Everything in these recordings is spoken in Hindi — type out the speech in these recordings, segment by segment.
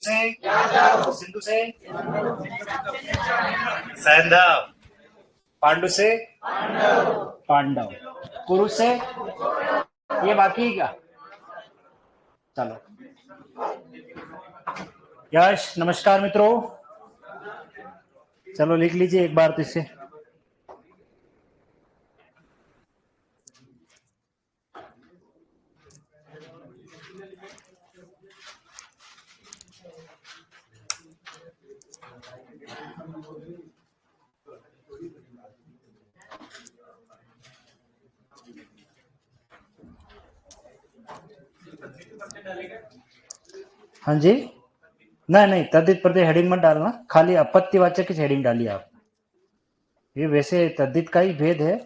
से सिंधु से सैंधव, पांडु से पांडव, कुरु से ये बाकी है क्या? चलो यश, नमस्कार मित्रों, चलो लिख लीजिए एक बार तो इसे। हाँ जी, नहीं नहीं, तद्धित प्रत्यय हेडिंग मत डालना, खाली आपत्तिवाचक की हेडिंग डालिए आप। ये वैसे तद्धित का ही भेद है।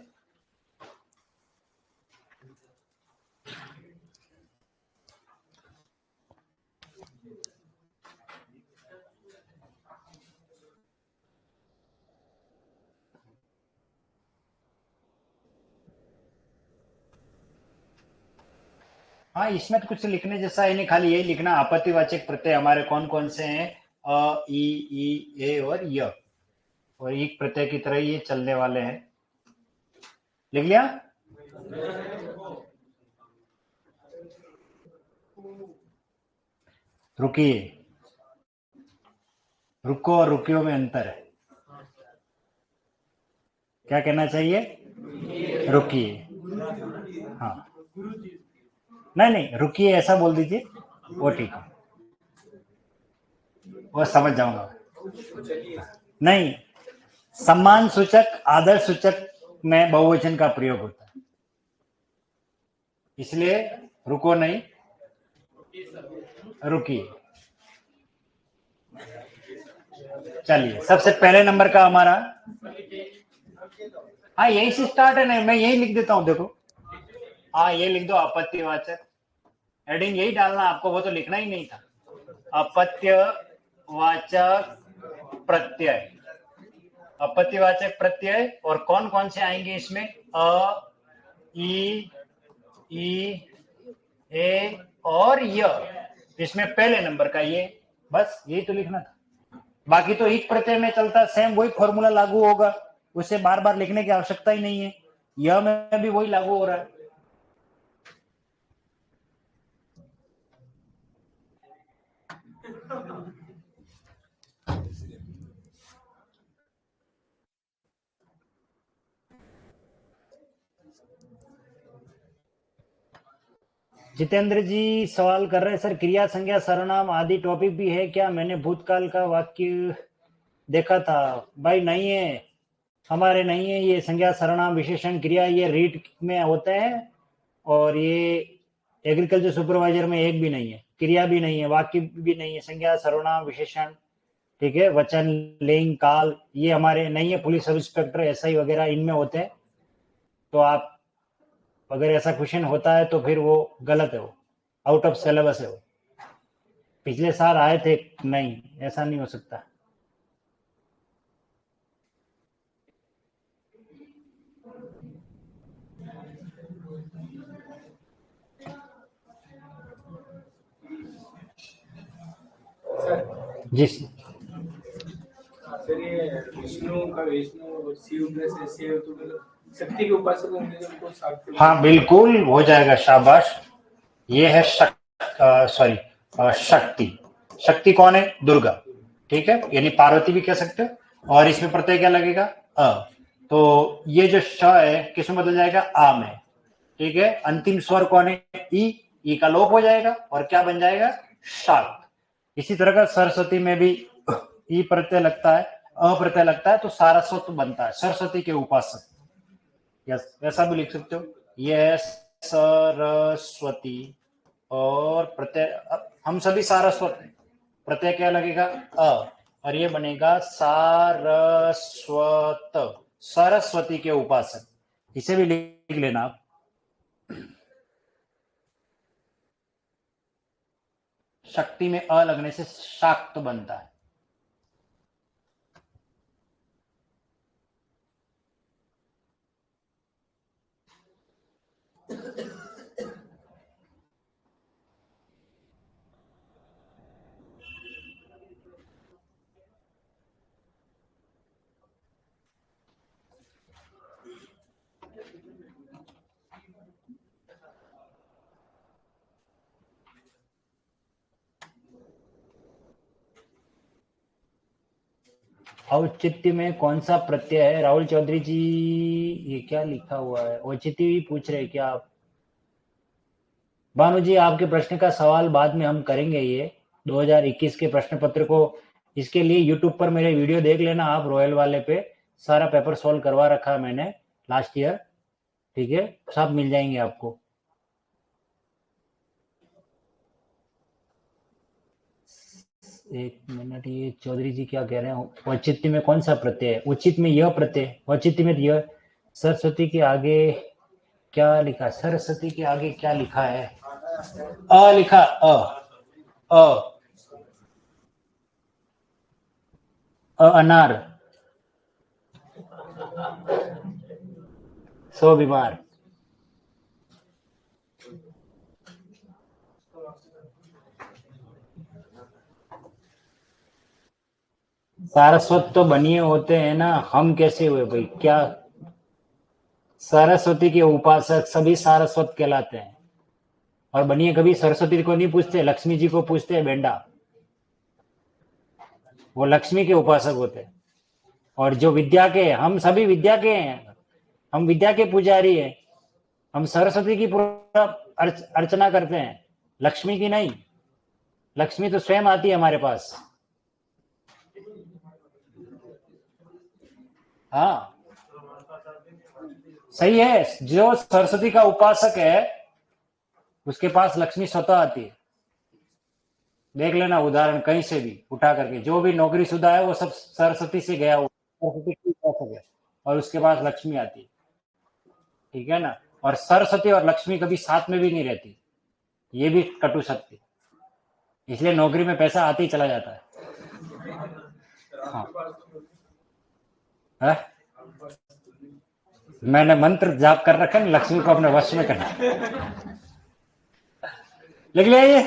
हाँ, इसमें तो कुछ लिखने जैसा है नहीं, खाली यही लिखना आपत्तिवाचक प्रत्यय हमारे कौन कौन से हैं, अ, ई, ए और य, और एक प्रत्यय की तरह ये चलने वाले हैं। लिख लिया? रुकिए, रुको और रुकियो में अंतर है। क्या कहना चाहिए? रुकिए। हाँ, नहीं नहीं, रुकिए ऐसा बोल दीजिए, वो ठीक है, वो समझ जाऊंगा। नहीं, सम्मान सूचक आदर सूचक में बहुवचन का प्रयोग होता है, इसलिए रुको नहीं, रुकिए। चलिए, सबसे पहले नंबर का हमारा, हाँ यही से स्टार्ट है ना, मैं यही लिख देता हूं, देखो। हाँ, ये लिख दो आपत्तिवाचक, हेडिंग यही डालना आपको, वो तो लिखना ही नहीं था। आपत्तिवाचक प्रत्यय, आपत्तिवाचक प्रत्यय, और कौन कौन से आएंगे इसमें? अ, ई, ए और य, इसमें पहले नंबर का ये, बस यही तो लिखना था। बाकी तो एक प्रत्यय में चलता सेम वही फॉर्मूला लागू होगा, उसे बार बार लिखने की आवश्यकता ही नहीं है, यह में भी वही लागू हो रहा है। जितेंद्र जी सवाल कर रहे हैं, सर क्रिया संज्ञा सर्वनाम आदि टॉपिक भी है क्या? मैंने भूतकाल का वाक्य देखा था। भाई नहीं है, हमारे नहीं है ये संज्ञा सर्वनाम विशेषण क्रिया, ये रीट में होते हैं, और ये एग्रीकल्चर सुपरवाइजर में एक भी नहीं है, क्रिया भी नहीं है, वाक्य भी नहीं है, संज्ञा सर्वनाम विशेषण, ठीक है, वचन लिंग काल ये हमारे नहीं है, पुलिस सब इंस्पेक्टर एसआई वगैरह इनमें होते हैं। तो आप अगर ऐसा क्वेश्चन होता है तो फिर वो गलत है, वो आउट ऑफ सिलेबस है, वो पिछले साल आए थे, नहीं ऐसा नहीं हो सकता। जी सर ये विष्णु का विष्णु शिव में से शिव तो मतलब शक्ति के उपासक होंगे जो उनको साथ। हाँ बिल्कुल हो जाएगा, शाबाश। ये है सॉरी शक्ति, शक्ति कौन है? दुर्गा, ठीक है, यानी पार्वती भी कह सकते हो। और इसमें प्रत्यय क्या लगेगा? अ, तो ये जो श है किसमें बदल जाएगा? आ में, ठीक है। अंतिम स्वर कौन है? ई का लोप हो जाएगा और क्या बन जाएगा? शाक्त। इसी तरह का सरस्वती में भी ई प्रत्यय लगता है, अ प्रत्यय लगता है, तो सारस्वत बनता है, सरस्वती के उपासक, यस ऐसा भी लिख सकते हो। ये सरस्वती, और प्रत्यय हम सभी सारस्वत हैं, प्रत्यय क्या लगेगा? अ, और ये बनेगा सारस्वत, सरस्वती के उपासक, इसे भी लिख लेना आप। शक्ति में अ लगने से शाक्त बनता है। औचित्य में कौन सा प्रत्यय है? राहुल चौधरी जी, ये क्या लिखा हुआ है? औचित्य भी पूछ रहे क्या आप? भानु जी, आपके प्रश्न का सवाल बाद में हम करेंगे। ये 2021 के प्रश्न पत्र को, इसके लिए यूट्यूब पर मेरे वीडियो देख लेना आप, रॉयल वाले पे सारा पेपर सॉल्व करवा रखा है मैंने लास्ट ईयर। ठीक है, सब मिल जाएंगे आपको। एक मिनट, ये चौधरी जी क्या कह रहे हैं? औचित्य में कौन सा प्रत्यय है? उचित में यह प्रत्यय, औचित्य में यह। सरस्वती के आगे क्या लिखा? सरस्वती के आगे क्या लिखा है? अ लिखा, अ अनार, सो बीमार। सारस्वत तो बनिए होते हैं ना, हम कैसे हुए भाई? क्या सरस्वती के उपासक सभी सारस्वत कहलाते हैं। और बनिए कभी सरस्वती को नहीं पूछते, लक्ष्मी जी को पूछते हैं बेंडा, वो लक्ष्मी के उपासक होते हैं। और जो विद्या के, हम सभी विद्या के हैं, हम विद्या के पुजारी हैं। हम सरस्वती की पूरा अर्चना करते हैं, लक्ष्मी की नहीं। लक्ष्मी तो स्वयं आती है हमारे पास। हाँ सही है, जो सरस्वती का उपासक है उसके पास लक्ष्मी स्वतः आती है। देख लेना उदाहरण कहीं से भी उठा करके, जो भी नौकरी शुदा है वो सब सरस्वती से गया हुआ, सरस्वती की उपासक है, और उसके पास लक्ष्मी आती है। ठीक है ना? और सरस्वती और लक्ष्मी कभी साथ में भी नहीं रहती, ये भी कटु सत्य। इसलिए नौकरी में पैसा आते ही चला जाता है। हाँ है? मैंने मंत्र जाप कर रखा है, लक्ष्मी को अपने वश में करना। लिख लिया ये?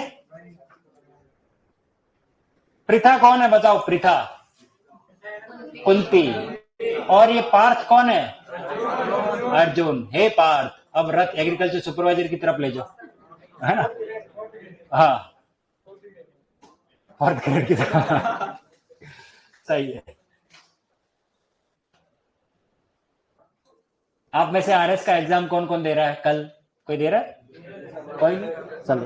पृथा कौन है बताओ? पृथा कुंती। और ये पार्थ कौन है? अर्जुन। हे पार्थ, अब रथ एग्रीकल्चर सुपरवाइजर की तरफ ले जाओ, है ना? हाँ, फोर्थ ग्रेड की तरफ। सही है। आप में से आरएस का एग्जाम कौन कौन दे रहा है कल? कोई दे रहा है? कोई नहीं? चलो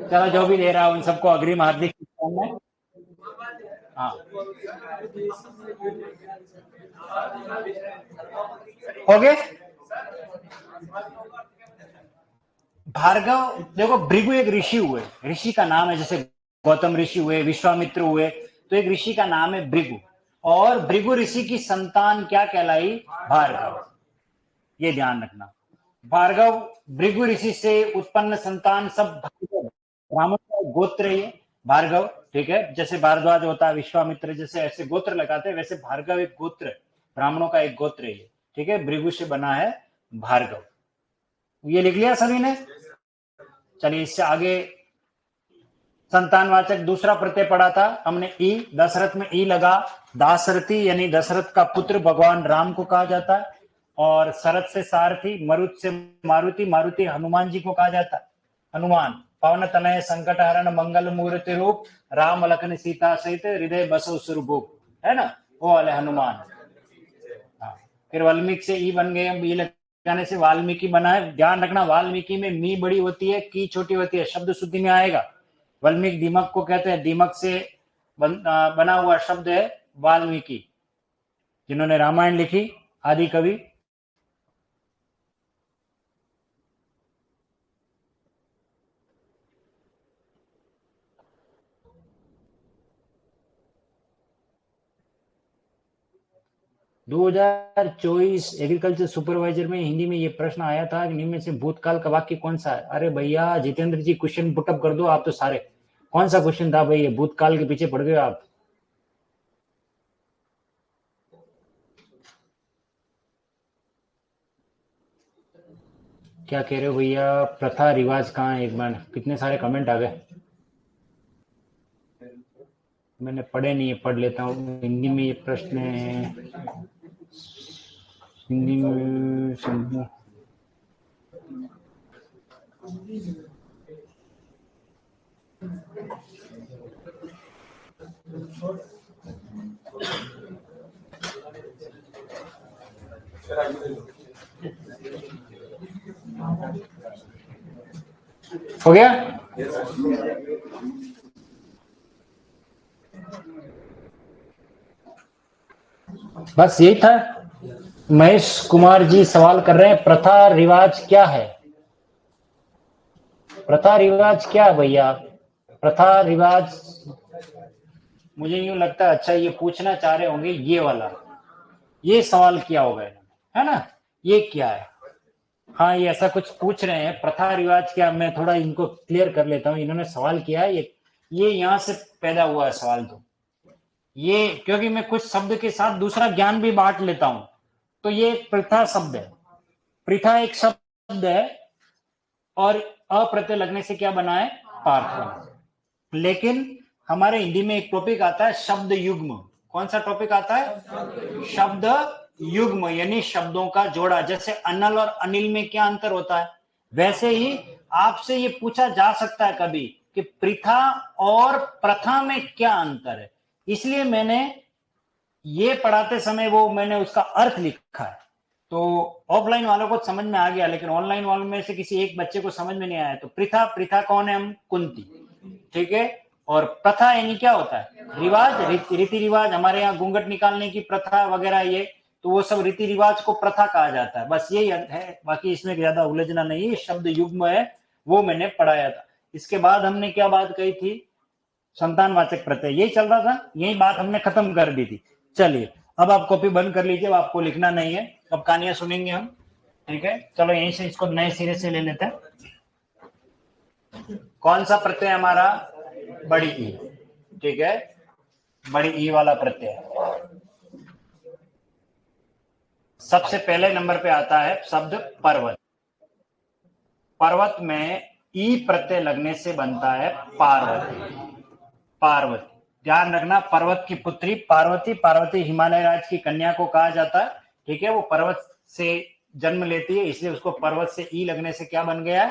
चलो, जो भी दे रहा है उन सबको अग्रिम हार्दिक शुभकामनाएं। हाँ हो गए। भार्गव, देखो भृगु एक ऋषि हुए, ऋषि का नाम है, जैसे गौतम ऋषि हुए, विश्वामित्र हुए, तो एक ऋषि का नाम है भृगु। और भृगु ऋषि की संतान क्या कहलाई? भार्गव। ये ध्यान रखना। भार्गव भृगु ऋषि से उत्पन्न संतान सब भार्गव, ब्राह्मण का एक गोत्र है ये भार्गव। ठीक है, जैसे भारद्वाज होता है, विश्वामित्र, जैसे ऐसे गोत्र लगाते हैं, वैसे भार्गव एक गोत्र है, ब्राह्मणों का एक गोत्र है ये। ठीक है, भृगु से बना है भार्गव। ये लिख लिया सभी ने? चलिए इससे आगे संतानवाचक दूसरा प्रत्यय पढ़ा था हमने, ई। दशरथ में ई लगा, दासरथी यानी दशरथ का पुत्र भगवान राम को कहा जाता है। और शरथ से सारथी, मरुत से मारुति, मारुति हनुमान जी को कहा जाता है। हनुमान पवन तनय संकट हरण मंगल मूर्ति रूप, राम लखन सीता सहित हृदय बसो सुरभूप, है ना? वो वाले हनुमान। हाँ, फिर वाल्मीकि से ई बन गए, ई लगाने से वाल्मीकि बना है। ध्यान रखना, वाल्मीकि में मी बड़ी होती है, की छोटी होती है, शब्द शुद्धि में आएगा। वाल्मीकि दीमक को कहते हैं, दीमक से बना हुआ शब्द है वाल्मीकि, जिन्होंने रामायण लिखी, आदि कवि। दो 2024 एग्रीकल्चर सुपरवाइजर में हिंदी में ये प्रश्न आया था कि निम्न में से भूतकाल का वाक्य कौन सा है? अरे भैया जितेंद्र जी, क्वेश्चन पुटअप कर दो आप तो सारे। कौन सा क्वेश्चन था भाई? ये भूतकाल के पीछे पड़ गए आप। क्या कह रहे हो भैया? प्रथा रिवाज कहाँ है? एक बार कितने सारे कमेंट आ गए। मैंने पढ़े नहीं है, पढ़ लेता हूँ। हिंदी में ये प्रश्न है, हिंदी में समझो। हो गया? बस यही था। महेश कुमार जी सवाल कर रहे हैं, प्रथा रिवाज क्या है? प्रथा रिवाज क्या है भैया? प्रथा रिवाज मुझे यूं लगता है, अच्छा ये पूछना चाह रहे होंगे ये वाला, ये सवाल किया होगा इन्होंने, है ना? ये क्या है? हाँ, ये ऐसा कुछ पूछ रहे हैं, प्रथा रिवाज क्या। मैं थोड़ा इनको क्लियर कर लेता हूँ। इन्होंने सवाल किया है, ये यहाँ से पैदा हुआ है सवाल। तो ये क्योंकि मैं कुछ शब्द के साथ दूसरा ज्ञान भी बांट लेता हूं, तो ये प्रथा शब्द है। प्रथा एक शब्द है और अप्रत्यय लगने से क्या बना है? पार्थ बना। लेकिन हमारे हिंदी में एक टॉपिक आता है शब्द युग्म। कौन सा टॉपिक आता है? शब्द युग्म, यानी शब्दों का जोड़ा। जैसे अनल और अनिल में क्या अंतर होता है, वैसे ही आपसे ये पूछा जा सकता है कभी कि प्रथा और प्रथा में क्या अंतर है। इसलिए मैंने ये पढ़ाते समय मैंने उसका अर्थ लिखा है। तो ऑफलाइन वालों को समझ में आ गया, लेकिन ऑनलाइन वालों में से किसी एक बच्चे को समझ में नहीं आया। तो प्रथा, प्रथा कौन है? हम कुंती, ठीक है। और प्रथा यानी क्या होता है? रिवाज, रीति रिवाज। हमारे यहाँ घूंघट निकालने की प्रथा वगैरह, ये तो वो सब रीति रिवाज को प्रथा कहा जाता है। बस यही है, बाकी इसमें ज्यादा उलझना नहीं है। शब्द युग्म है, वो मैंने पढ़ाया था। इसके बाद हमने क्या बात कही थी? संतानवाचक प्रत्यय। यही चल रहा था, यही बात हमने खत्म कर दी थी। चलिए, अब आप कॉपी बंद कर लीजिए, अब आपको लिखना नहीं है, अब कहानियां सुनेंगे हम, ठीक है। चलो यहीं से इसको नए सिरे से ले लेते हैं। कौन सा प्रत्यय हमारा? बड़ी ई, ठीक है। बड़ी ई वाला प्रत्यय सबसे पहले नंबर पे आता है शब्द पर्वत। पर्वत में ई प्रत्यय लगने से बनता है पार्वती। पार्वती, ध्यान रखना, पर्वत की पुत्री पार्वती। पार्वती हिमालय राज्य की कन्या को कहा जाता है, ठीक है। वो पर्वत से जन्म लेती है, इसलिए उसको पर्वत से ई लगने से क्या बन गया है?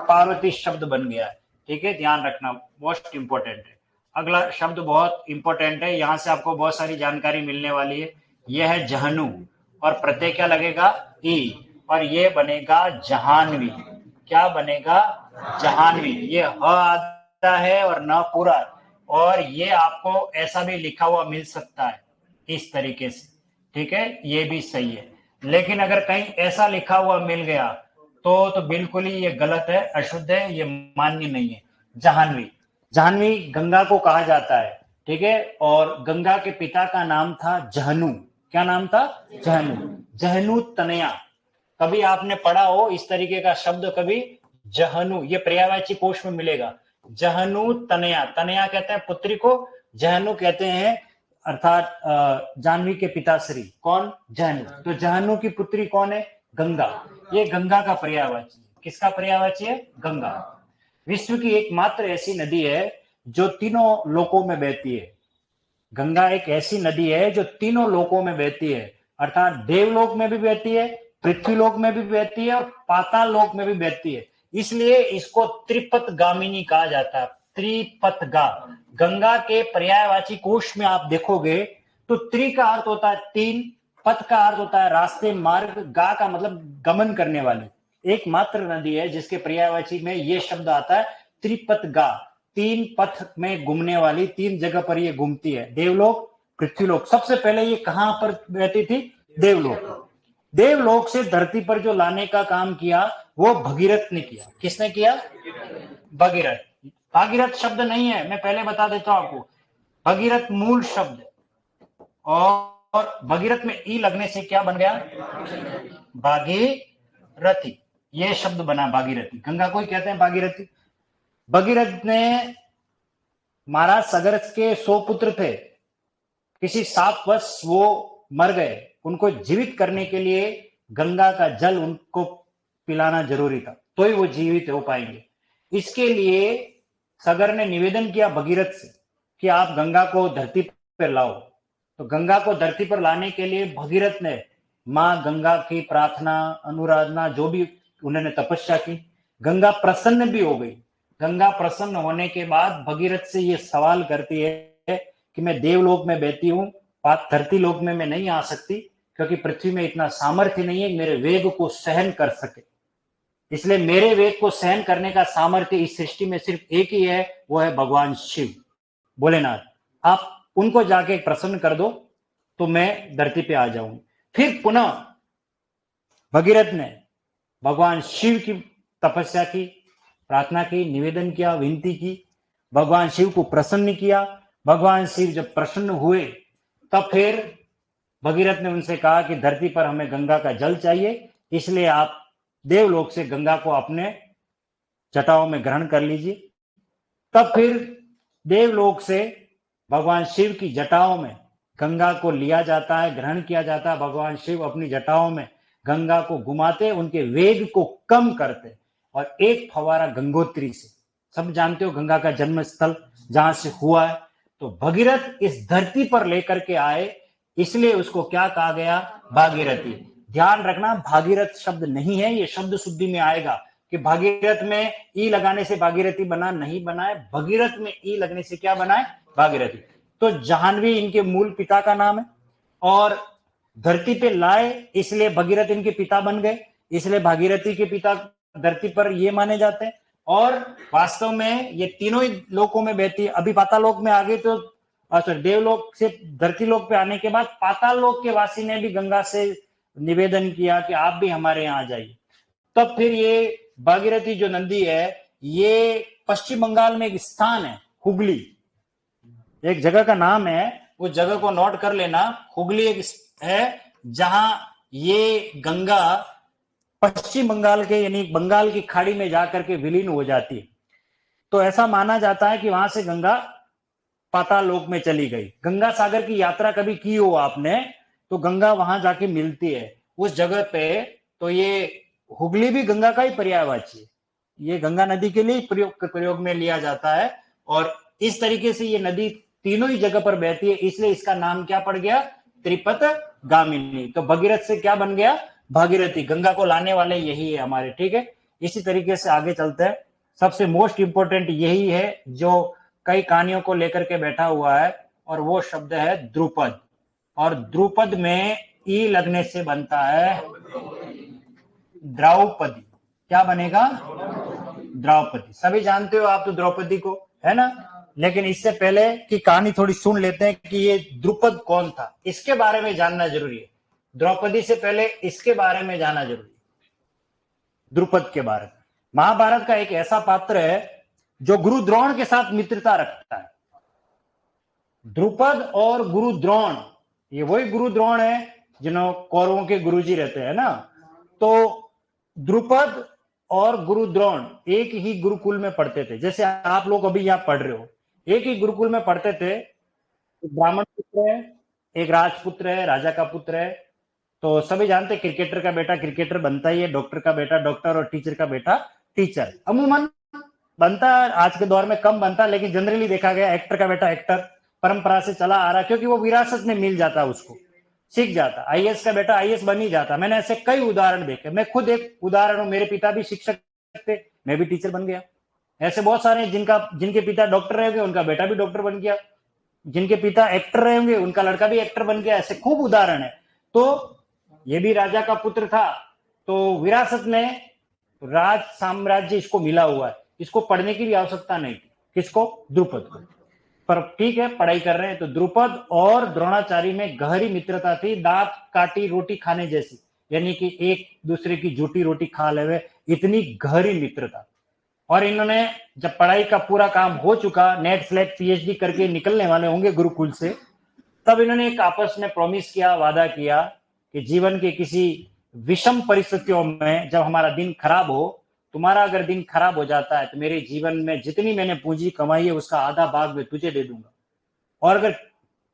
पार्वती शब्द बन गया है, ठीक है। ध्यान रखना, मोस्ट इंपोर्टेंट है। अगला शब्द बहुत इंपॉर्टेंट है, यहां से आपको बहुत सारी जानकारी मिलने वाली है। यह है जहनु, और प्रत्यय क्या लगेगा? ई, और ये बनेगा जहानवी। क्या बनेगा? जहानवी। ये ह आता है और न पूरा, और ये आपको ऐसा भी लिखा हुआ मिल सकता है इस तरीके से, ठीक है। ये भी सही है, लेकिन अगर कहीं ऐसा लिखा हुआ मिल गया तो बिल्कुल ही ये गलत है, अशुद्ध है, ये मान्य नहीं है। जहानवी, जहानवी गंगा को कहा जाता है, ठीक है। और गंगा के पिता का नाम था जहनु। क्या नाम था? जहनु। जहनु तनया, कभी आपने पढ़ा हो इस तरीके का शब्द कभी? जहनु, ये पर्यायवाची कोश में मिलेगा। जहनु तनया, तनया कहते हैं पुत्री को, जहनु कहते हैं अर्थात जाह्नवी के पिताश्री। कौन? जहनु। तो जहनु की पुत्री कौन है? गंगा। ये गंगा का पर्यायवाची। किसका पर्यायवाची है? गंगा। विश्व की एकमात्र ऐसी नदी है जो तीनों लोकों में बहती है। गंगा एक ऐसी नदी है जो तीनों लोकों में बहती है, अर्थात देवलोक में भी बहती है, पृथ्वीलोक में भी बहती है, और पाताल लोक में भी बहती है। इसलिए इसको त्रिपथगामिनी कहा जाता है। त्रिपथगा, गंगा के पर्यायवाची कोश में आप देखोगे तो त्रि का अर्थ होता है तीन, पथ का अर्थ होता है रास्ते, मार्ग, गा का मतलब गमन करने वाले। एकमात्र नदी है जिसके पर्यायवाची में ये शब्द आता है त्रिपथगा। तीन पथ में घूमने वाली, तीन जगह पर ये घूमती है, देवलोक, पृथ्वीलोक। सबसे पहले ये कहां पर बहती थी? देवलोक। देवलोक से धरती पर जो लाने का काम किया वो भगीरथ ने किया। किसने किया? भगीरथ। भागीरथ शब्द नहीं है, मैं पहले बता देता हूं आपको। भगीरथ मूल शब्द, और भगीरथ में ई लगने से क्या बन गया? भागीरथी। ये शब्द बना भागीरथी। गंगा को ही कहते हैं भागीरथी। भगीरथ ने, महाराज सगर के 100 पुत्र थे, किसी शापवश वो मर गए। उनको जीवित करने के लिए गंगा का जल उनको पिलाना जरूरी था, तो ही वो जीवित हो पाएंगे। इसके लिए सगर ने निवेदन किया भगीरथ से कि आप गंगा को धरती पर लाओ। तो गंगा को धरती पर लाने के लिए भगीरथ ने मां गंगा की प्रार्थना, अनुराधना, जो भी उन्होंने तपस्या की। गंगा प्रसन्न भी हो गई। गंगा प्रसन्न होने के बाद भगीरथ से ये सवाल करती है कि मैं देवलोक में बहती हूं, धरती लोक में मैं नहीं आ सकती, क्योंकि पृथ्वी में इतना सामर्थ्य नहीं है मेरे वेग को सहन कर सके। इसलिए मेरे वेग को सहन करने का सामर्थ्य इस सृष्टि में सिर्फ एक ही है, वो है भगवान शिव भोलेनाथ। आप उनको जाके प्रसन्न कर दो तो मैं धरती पे आ जाऊंगी। फिर पुनः भगीरथ ने भगवान शिव की तपस्या की, प्रार्थना की, निवेदन किया, विनती की, भगवान शिव को प्रसन्न किया। भगवान शिव जब प्रसन्न हुए तब फिर भगीरथ ने उनसे कहा कि धरती पर हमें गंगा का जल चाहिए, इसलिए आप देवलोक से गंगा को अपने जटाओं में ग्रहण कर लीजिए। तब फिर देवलोक से भगवान शिव की जटाओं में गंगा को लिया जाता है, ग्रहण किया जाता है। भगवान शिव अपनी जटाओं में गंगा को घुमाते, उनके वेग को कम करते और एक फवारा गंगोत्री से, सब जानते हो गंगा का जन्म स्थल जहां से हुआ है, तो भगीरथ इस धरती पर लेकर के आए, इसलिए उसको क्या कहा गया? भागीरथी। ध्यान रखना, भागीरथ शब्द नहीं है, ये शब्द शुद्धि में आएगा कि भागीरथ में ई लगाने से भागीरथी बना, नहीं बना है। भगीरथ में ई लगने से क्या बना है? भागीरथी। तो जाह्नवी इनके मूल पिता का नाम है और धरती पे लाए इसलिए भगीरथ इनके पिता बन गए, इसलिए भागीरथी के पिता धरती पर ये माने जाते हैं। और वास्तव में ये तीनों ही लोकों में बहती है। अभी पाताल लोक में आ गई तो सॉरी, देवलोक से धरती लोक पे आने के बाद पाताल लोक के वासी ने भी गंगा से निवेदन किया कि आप भी हमारे यहाँ आ जाइए। तब फिर ये भागीरथी जो नदी है, ये पश्चिम बंगाल में एक स्थान है, हुगली एक जगह का नाम है, उस जगह को नोट कर लेना। हुगली एक है जहां ये गंगा पश्चिम बंगाल के यानी बंगाल की खाड़ी में जाकर के विलीन हो जाती है। तो ऐसा माना जाता है कि वहां से गंगा पाताल लोक में चली गई। गंगा सागर की यात्रा कभी की हो आपने तो गंगा वहां जाके मिलती है उस जगह पे। तो ये हुगली भी गंगा का ही पर्यायवाची है, ये गंगा नदी के लिए प्रयोग में लिया जाता है। और इस तरीके से ये नदी तीनों ही जगह पर बहती है, इसलिए इसका नाम क्या पड़ गया? त्रिपत गामिनी। तो भगीरथ से क्या बन गया? भागीरथी। गंगा को लाने वाले यही है हमारे, ठीक है। इसी तरीके से आगे चलते हैं। सबसे मोस्ट इंपोर्टेंट यही है जो कई कहानियों को लेकर के बैठा हुआ है, और वो शब्द है द्रुपद। और द्रुपद में ई लगने से बनता है द्रौपदी। क्या बनेगा? द्रौपदी। सभी जानते हो आप तो द्रौपदी को, है ना। लेकिन इससे पहले की कहानी थोड़ी सुन लेते हैं कि ये द्रुपद कौन था, इसके बारे में जानना जरूरी है। द्रौपदी से पहले इसके बारे में जानना जरूरी है, द्रुपद के बारे में। महाभारत का एक ऐसा पात्र है जो गुरु द्रोण के साथ मित्रता रखता है। द्रुपद और गुरु द्रोण, ये वही गुरु द्रोण है जिन्हों कौरवों के गुरुजी रहते हैं ना। तो द्रुपद और गुरु द्रोण एक ही गुरुकुल में पढ़ते थे, जैसे आप लोग अभी यहाँ पढ़ रहे हो, एक ही गुरुकुल में पढ़ते थे। एक ब्राह्मण पुत्र है, एक राजपुत्र है, राजा का पुत्र है। तो सभी जानते, क्रिकेटर का बेटा क्रिकेटर बनता ही है, डॉक्टर का बेटा डॉक्टर, और टीचर का बेटा टीचर। अमूमन बनता है, आज के दौर में कम बनता, लेकिन जनरली देखा गया एक्टर का बेटा एक्टर, परंपरा से चला आ रहा, क्योंकि वो विरासत में मिल जाता, उसको सीख जाता। आईएएस का बेटा आईएएस बन ही जाता। मैंने ऐसे कई उदाहरण देखे, मैं खुद एक उदाहरण हूं। मेरे पिता भी शिक्षक थे, मैं भी टीचर बन गया। ऐसे बहुत सारे जिनके पिता डॉक्टर रहे होंगे उनका बेटा भी डॉक्टर बन गया, जिनके पिता एक्टर रहे होंगे उनका लड़का भी एक्टर बन गया। ऐसे खूब उदाहरण है। तो ये भी राजा का पुत्र था, तो विरासत में राज साम्राज्य इसको मिला हुआ है, इसको पढ़ने की भी आवश्यकता नहीं थी। किसको? द्रुपद को। पर ठीक है, पढ़ाई कर रहे हैं। तो द्रुपद और द्रोणाचार्य में गहरी मित्रता थी, दांत काटी रोटी खाने जैसी, यानी कि एक दूसरे की जूठी रोटी खा ले, इतनी गहरी मित्रता। और इन्होंने जब पढ़ाई का पूरा काम हो चुका, नेट स्लेट पीएचडी करके निकलने वाले होंगे गुरुकुल से, तब इन्होंने एक आपस में प्रॉमिस किया, वादा किया कि जीवन के किसी विषम परिस्थितियों में जब हमारा दिन खराब हो, तुम्हारा अगर दिन खराब हो जाता है तो मेरे जीवन में जितनी मैंने पूंजी कमाई है उसका आधा भाग मैं तुझे दे दूंगा, और अगर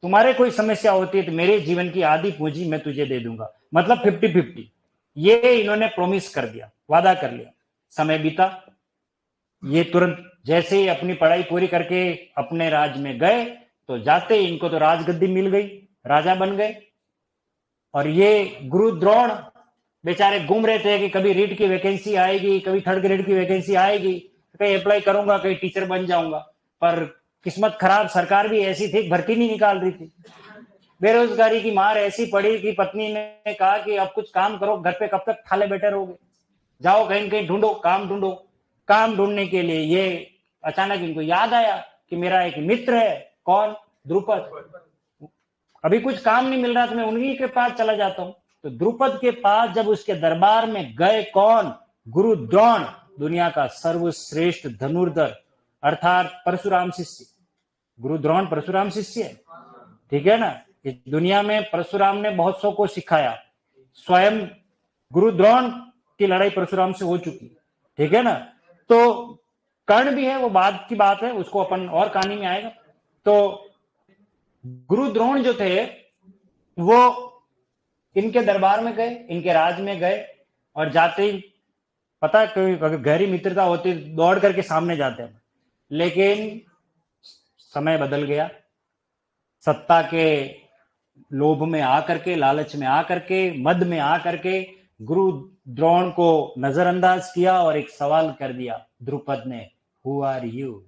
तुम्हारे कोई समस्या होती है तो मेरे जीवन की आधी पूंजी मैं तुझे दे दूंगा। मतलब 50-50 ये इन्होंने प्रॉमिस कर दिया, वादा कर लिया। समय बीता, ये तुरंत जैसे ही अपनी पढ़ाई पूरी करके अपने राज्य में गए तो जाते ही इनको तो राजगद्दी मिल गई, राजा बन गए। और ये गुरु द्रोण बेचारे घूम रहे थे कि कभी रीट की वैकेंसी आएगी, कभी थर्ड ग्रेड की वैकेंसी आएगी, कहीं अप्लाई करूंगा, कहीं टीचर बन जाऊंगा। पर किस्मत खराब, सरकार भी ऐसी थी, भर्ती नहीं निकाल रही थी। बेरोजगारी की मार ऐसी पड़ी कि पत्नी ने कहा कि अब कुछ काम करो, घर पे कब तक खाले बैठे रहोगे, जाओ कहीं कहीं ढूंढो, काम ढूंढो। काम ढूंढने के लिए ये अचानक इनको याद आया कि मेरा एक मित्र है, कौन, द्रुपद, अभी कुछ काम नहीं मिल रहा तो मैं उन्हीं के पास चला जाता हूं। तो द्रुपद के पास जब उसके दरबार में गए कौन, गुरु द्रोण, दुनिया का सर्वश्रेष्ठ धनुर्धर, अर्थात परशुराम शिष्य। गुरु द्रोण परशुराम शिष्य है, ठीक है ना। इस दुनिया में परशुराम ने बहुत सौ को सिखाया, स्वयं गुरु द्रोण की लड़ाई परशुराम से हो चुकी, ठीक है ना। तो कर्ण भी है, वो बाद की बात है, उसको अपन और कहानी में आएगा। तो गुरु द्रोण जो थे वो इनके दरबार में गए, इनके राज में गए, और जाते ही पता है अगर गहरी मित्रता होती दौड़ करके सामने जाते हैं, लेकिन समय बदल गया। सत्ता के लोभ में आकर के, लालच में आकर के, मद में आकर के गुरु द्रोण को नजरअंदाज किया और एक सवाल कर दिया द्रुपद ने, हु आर यू,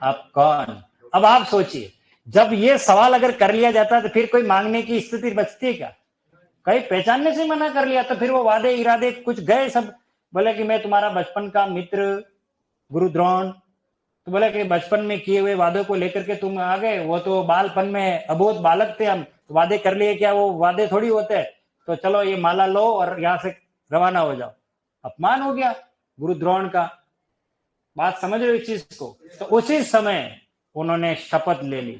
आप कौन। अब आप सोचिए, जब ये सवाल अगर कर लिया जाता तो फिर कोई मांगने की स्थिति बचती है क्या? कहीं पहचानने से मना कर लिया तो फिर वो वादे इरादे कुछ गए सब। बोले कि मैं तुम्हारा बचपन का मित्र गुरु द्रोण, तो बोले कि बचपन में किए हुए वादों को लेकर के तुम आ गए, वो तो बालपन में अबोध बालक थे हम, तो वादे कर लिए, क्या वो वादे थोड़ी होते हैं। तो चलो ये माला लो और यहाँ से रवाना हो जाओ। अपमान हो गया गुरु द्रोण का, बात समझ रहे हो इस चीज को। तो उसी समय उन्होंने शपथ ले ली,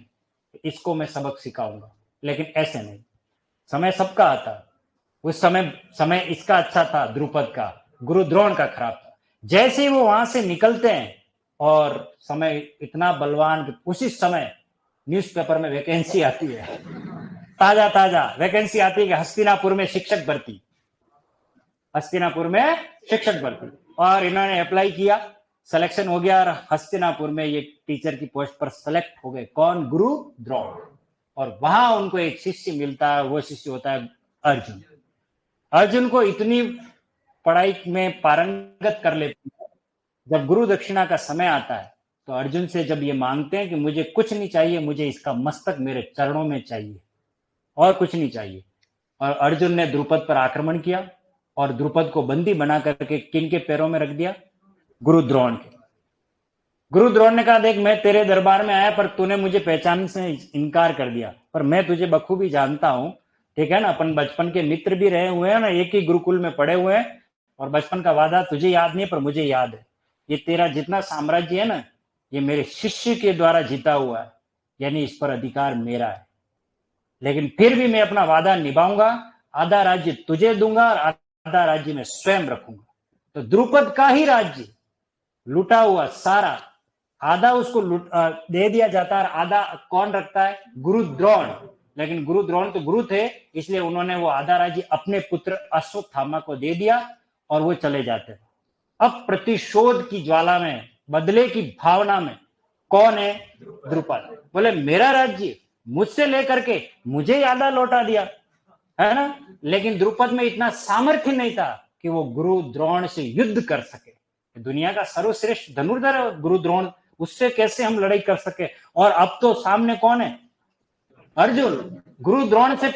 इसको मैं सबक सिखाऊंगा, लेकिन ऐसे नहीं, समय सबका आता। उस समय इसका अच्छा था द्रुपद का, गुरु द्रोण का खराब था। जैसे ही वो वहां से निकलते हैं और समय इतना बलवान, उसी समय न्यूज़पेपर में वैकेंसी आती है, ताजा ताजा वैकेंसी आती है कि हस्तिनापुर में शिक्षक भर्ती, हस्तिनापुर में शिक्षक भर्ती। और इन्होंने अप्लाई किया, सिलेक्शन हो गया और हस्तिनापुर में ये टीचर की पोस्ट पर सेलेक्ट हो गए, कौन, गुरु द्रोण। और वहां उनको एक शिष्य मिलता है, वो शिष्य होता है अर्जुन। अर्जुन को इतनी पढ़ाई में पारंगत कर लेते हैं, जब गुरु दक्षिणा का समय आता है तो अर्जुन से जब ये मांगते हैं कि मुझे कुछ नहीं चाहिए, मुझे इसका मस्तक मेरे चरणों में चाहिए और कुछ नहीं चाहिए। और अर्जुन ने द्रुपद पर आक्रमण किया और द्रुपद को बंदी बना करके किन के पैरों में रख दिया, गुरु द्रोण के। गुरु द्रोण ने कहा, देख मैं तेरे दरबार में आया पर तूने मुझे पहचान से इनकार कर दिया, पर मैं तुझे बखूबी जानता हूं, ठीक है ना। अपन बचपन के मित्र भी रहे हुए हैं ना, एक ही गुरुकुल में पढ़े हुए हैं, और बचपन का वादा तुझे याद नहीं है पर मुझे याद है। ये तेरा जितना साम्राज्य है ना, ये मेरे शिष्य के द्वारा जीता हुआ है, यानी इस पर अधिकार मेरा है। लेकिन फिर भी मैं अपना वादा निभाऊंगा, आधा राज्य तुझे दूंगा और आधा राज्य मैं स्वयं रखूंगा। तो द्रुपद का ही राज्य लूटा हुआ सारा, आधा उसको दे दिया जाता है, आधा कौन रखता है, गुरु द्रोण। लेकिन गुरु द्रोण तो गुरु थे, इसलिए उन्होंने वो आधा राज्य अपने पुत्र अश्वत्थामा को दे दिया और वो चले जाते। अब प्रतिशोध की ज्वाला में, बदले की भावना में कौन है, द्रुपद। बोले मेरा राज्य मुझसे लेकर के मुझे आधा लौटा दिया, है ना। लेकिन द्रुपद में इतना सामर्थ्य नहीं था कि वो गुरु द्रोण से युद्ध कर सके। दुनिया का सर्वश्रेष्ठ धनुर्धर है गुरु द्रोण, उससे कैसे हम लड़ाई कर सके। और अब तो सामने कौन है, अर्जुन। गुरु द्रोण से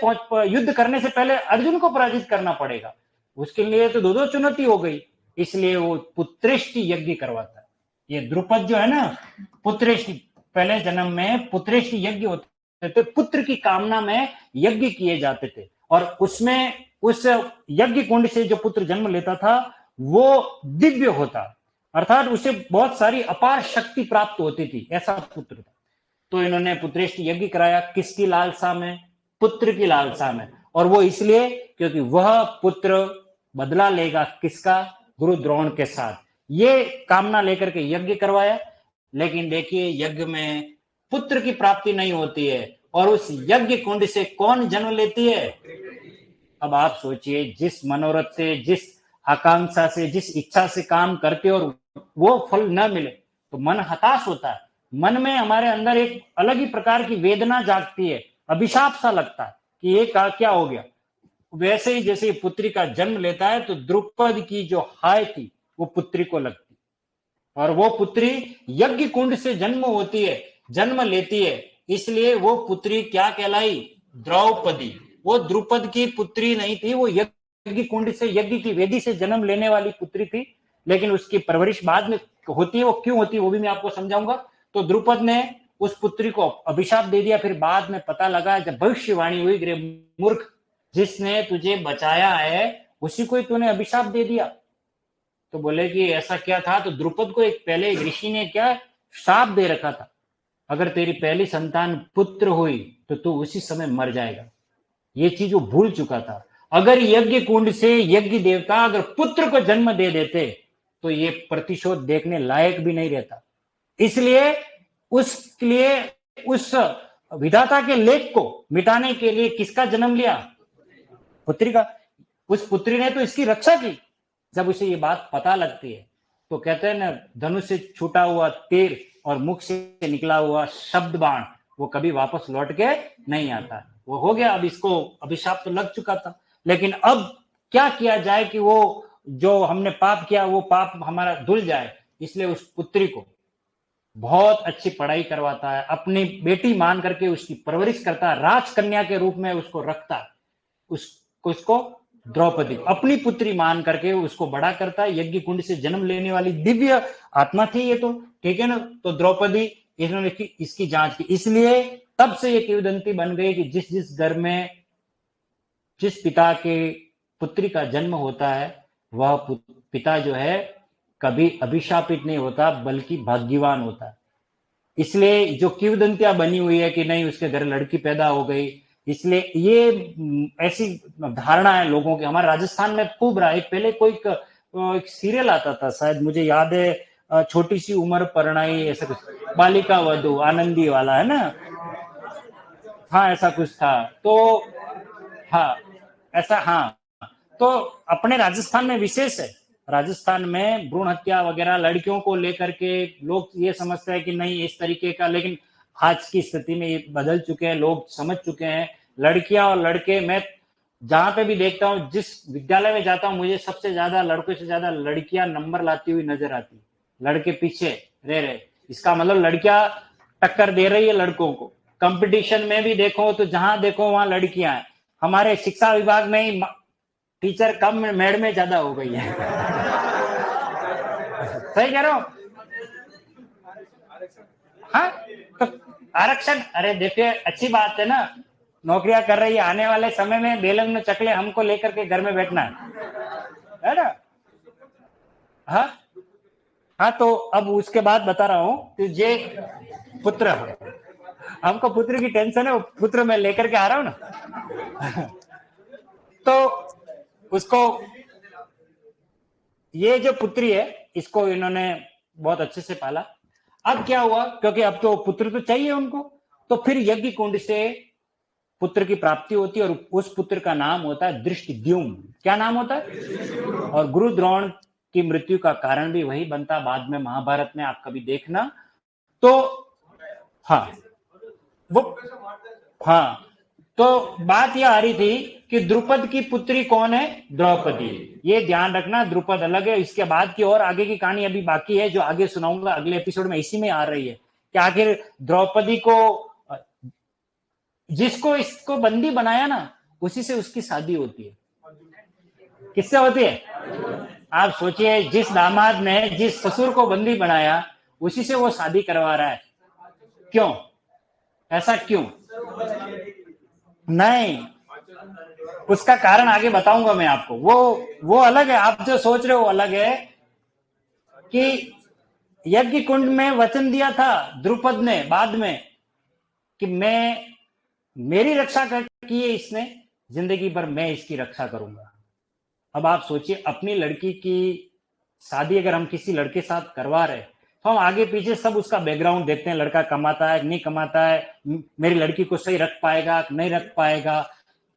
युद्ध करने से पहले अर्जुन को पराजित करना पड़ेगा, उसके लिए तो दो दो चुनौती हो गई। इसलिए वो पुत्रेष्टि यज्ञ करवाता है। ये द्रुपद जो है ना, पुत्रेष्टि, पहले जन्म में पुत्रेष्टि यज्ञ होते थे, पुत्र की कामना में यज्ञ किए जाते थे, और उसमें उस यज्ञ कुंड से जो पुत्र जन्म लेता था वो दिव्य होता, अर्थात उसे बहुत सारी अपार शक्ति प्राप्त होती थी, ऐसा पुत्र था। तो इन्होंने पुत्रेष्टि यज्ञ कराया, किसकी लालसा में, पुत्र की लालसा में। और वो इसलिए क्योंकि वह पुत्र बदला लेगा किसका, गुरु द्रोण के साथ, ये कामना लेकर के यज्ञ करवाया। लेकिन देखिए यज्ञ में पुत्र की प्राप्ति नहीं होती है, और उस यज्ञ कुंड से कौन जन्म लेती है। अब आप सोचिए, जिस मनोरथ से, जिस आकांक्षा से, जिस इच्छा से काम करते और वो फल न मिले तो मन हताश होता है, मन में हमारे अंदर एक अलग ही प्रकार की वेदना जागती है, अभिशाप सा लगता है कि ये क्या हो गया। वैसे ही जैसे पुत्री का जन्म लेता है तो द्रुपद की जो हाय थी वो पुत्री को लगती, और वो पुत्री यज्ञ कुंड से जन्म होती है, जन्म लेती है, इसलिए वो पुत्री क्या कहलाई? द्रौपदी। वो द्रुपद की पुत्री नहीं थी, वो यज्ञ कुंड से, यज्ञ की वेदी से जन्म लेने वाली पुत्री थी, लेकिन उसकी परवरिश बाद में होती है। वो क्यों होती है वो भी मैं आपको समझाऊंगा। तो द्रुपद ने उस पुत्री को अभिशाप दे दिया। फिर बाद में पता लगा, जब भविष्यवाणी हुई, रे मूर्ख, जिसने तुझे बचाया है उसी को ही तूने अभिशाप दे दिया। तो बोले कि ऐसा क्या था? तो द्रुपद को पहले एक ऋषि ने क्या शाप दे रखा था, अगर तेरी पहली संतान पुत्र हुई तो तू उसी समय मर जाएगा। ये चीज वो भूल चुका था। अगर यज्ञ कुंड से यज्ञ देवता अगर पुत्र को जन्म दे देते तो ये प्रतिशोध देखने लायक भी नहीं रहता। इसलिए उसके लिए उस विधाता के लेख को मिटाने के लिए किसका जन्म लिया? पुत्री का। उस पुत्री ने तो इसकी रक्षा की। जब उसे ये बात पता लगती है तो कहते हैं ना, धनुष से छूटा हुआ तीर और मुख से निकला हुआ शब्द बाण वो कभी वापस लौट के नहीं आता। वो हो गया, अब इसको अभिशाप तो लग चुका था, लेकिन अब क्या किया जाए कि वो जो हमने पाप किया वो पाप हमारा धुल जाए। इसलिए उस पुत्री को बहुत अच्छी पढ़ाई करवाता है, अपनी बेटी मान करके उसकी परवरिश करता है, राजकन्या के रूप में उसको रखता है। उसको द्रौपदी अपनी पुत्री मान करके उसको बड़ा करता है। यज्ञ कुंड से जन्म लेने वाली दिव्य आत्मा थी ये तो, ठीक है ना। तो द्रौपदी, इन्होंने इसकी जांच की। इसलिए तब से ये किंवदंती बन गई कि जिस जिस घर में जिस पिता के पुत्री का जन्म होता है वह पिता जो है कभी अभिशापित नहीं होता बल्कि भाग्यवान होता है। इसलिए जो किंवदंतियां बनी हुई है कि नहीं उसके घर लड़की पैदा हो गई, इसलिए ये ऐसी धारणा है लोगों की। हमारे राजस्थान में खूब रहा है। पहले कोई एक सीरियल आता था, शायद मुझे याद है, छोटी सी उम्र परणाई, ऐसा कुछ, बालिका वधू, आनंदी वाला, है ना? हाँ, ऐसा कुछ था। तो हाँ, ऐसा, हाँ। तो अपने राजस्थान में विशेष है। राजस्थान में भ्रूण हत्या वगैरह लड़कियों को लेकर के लोग ये समझते हैं कि नहीं इस तरीके का, लेकिन आज की स्थिति में ये बदल चुके हैं, लोग समझ चुके हैं। लड़कियां और लड़के, मैं जहां पे भी देखता हूँ, जिस विद्यालय में जाता हूँ, मुझे सबसे ज्यादा लड़कों से ज्यादा लड़कियां नंबर लाती हुई नजर आती, लड़के पीछे रह रहे। इसका मतलब लड़कियां टक्कर दे रही है लड़कों को। कंपटीशन में भी देखो तो जहां देखो वहां लड़कियां हैं। हमारे शिक्षा विभाग में ही टीचर कम, मैडमें ज्यादा हो गई है। सही कह रहा हूं? हाँ, तो आरक्षण, अरे देखिए अच्छी बात है ना, नौकरियां कर रही है। आने वाले समय में बेलंग में चकले हमको लेकर के घर में बैठना है ना? हाँ हाँ। तो अब उसके बाद बता रहा हूं कि ये पुत्र, हमको पुत्र की टेंशन है, वो पुत्र मैं लेकर के आ रहा हूं ना। तो उसको, ये जो पुत्री है इसको इन्होंने बहुत अच्छे से पाला। अब क्या हुआ, क्योंकि अब तो पुत्र तो चाहिए उनको, तो फिर यज्ञ कुंड से पुत्र की प्राप्ति होती है और उस पुत्र का नाम होता है दृष्टिद्युम्न। क्या नाम होता है? और गुरु द्रोण की मृत्यु का कारण भी वही बनता बाद में महाभारत में, आप कभी देखना। तो हाँ, वो, हाँ, तो बात यह आ रही थी कि द्रुपद की पुत्री कौन है? द्रौपदी। ये ध्यान रखना, द्रुपद अलग है। इसके बाद की और आगे की कहानी अभी बाकी है, जो आगे सुनाऊंगा अगले एपिसोड में। इसी में आ रही है कि आखिर द्रौपदी को, जिसको इसको बंदी बनाया ना, उसी से उसकी शादी होती है। किससे होती है? आप सोचिए, जिस दामाद ने जिस ससुर को बंदी बनाया उसी से वो शादी करवा रहा है। क्यों? ऐसा क्यों? नहीं, उसका कारण आगे बताऊंगा मैं आपको। वो अलग है, आप जो सोच रहे हो अलग है। कि यज्ञ कुंड में वचन दिया था द्रुपद ने बाद में कि मेरी रक्षा की है इसने, जिंदगी भर मैं इसकी रक्षा करूंगा। अब आप सोचिए, अपनी लड़की की शादी अगर हम किसी लड़के साथ करवा रहे तो हम आगे पीछे सब उसका बैकग्राउंड देखते हैं, लड़का कमाता है नहीं कमाता है, मेरी लड़की को सही रख पाएगा नहीं रख पाएगा।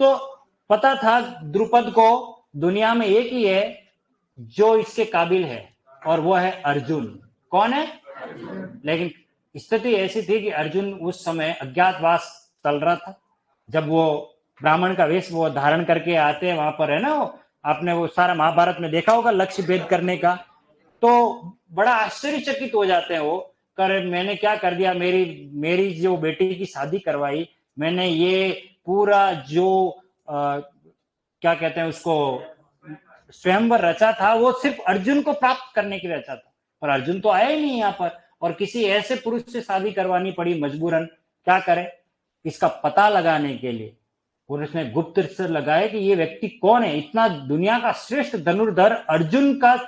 तो पता था द्रुपद को दुनिया में एक ही है जो इसके काबिल है, और वो है अर्जुन। कौन है? लेकिन स्थिति ऐसी थी कि अर्जुन उस समय अज्ञातवास चल रहा था। जब वो ब्राह्मण का वेश वो धारण करके आते हैं वहां पर, है ना, वो आपने वो सारा महाभारत में देखा होगा, लक्ष्य भेद करने का। तो बड़ा आश्चर्यचकित हो जाते हैं वो मैंने क्या कर दिया, मेरी जो बेटी की शादी करवाई, मैंने ये पूरा जो क्या कहते हैं उसको, स्वयंवर रचा था, वो सिर्फ अर्जुन को प्राप्त करने के लिए रचा था, पर अर्जुन तो आया ही नहीं यहाँ पर, और किसी ऐसे पुरुष से शादी करवानी पड़ी मजबूरन। क्या करें, इसका पता लगाने के लिए पुरुष ने गुप्त से लगाया कि ये व्यक्ति कौन है, इतना दुनिया का श्रेष्ठ धनुर्धर अर्जुन का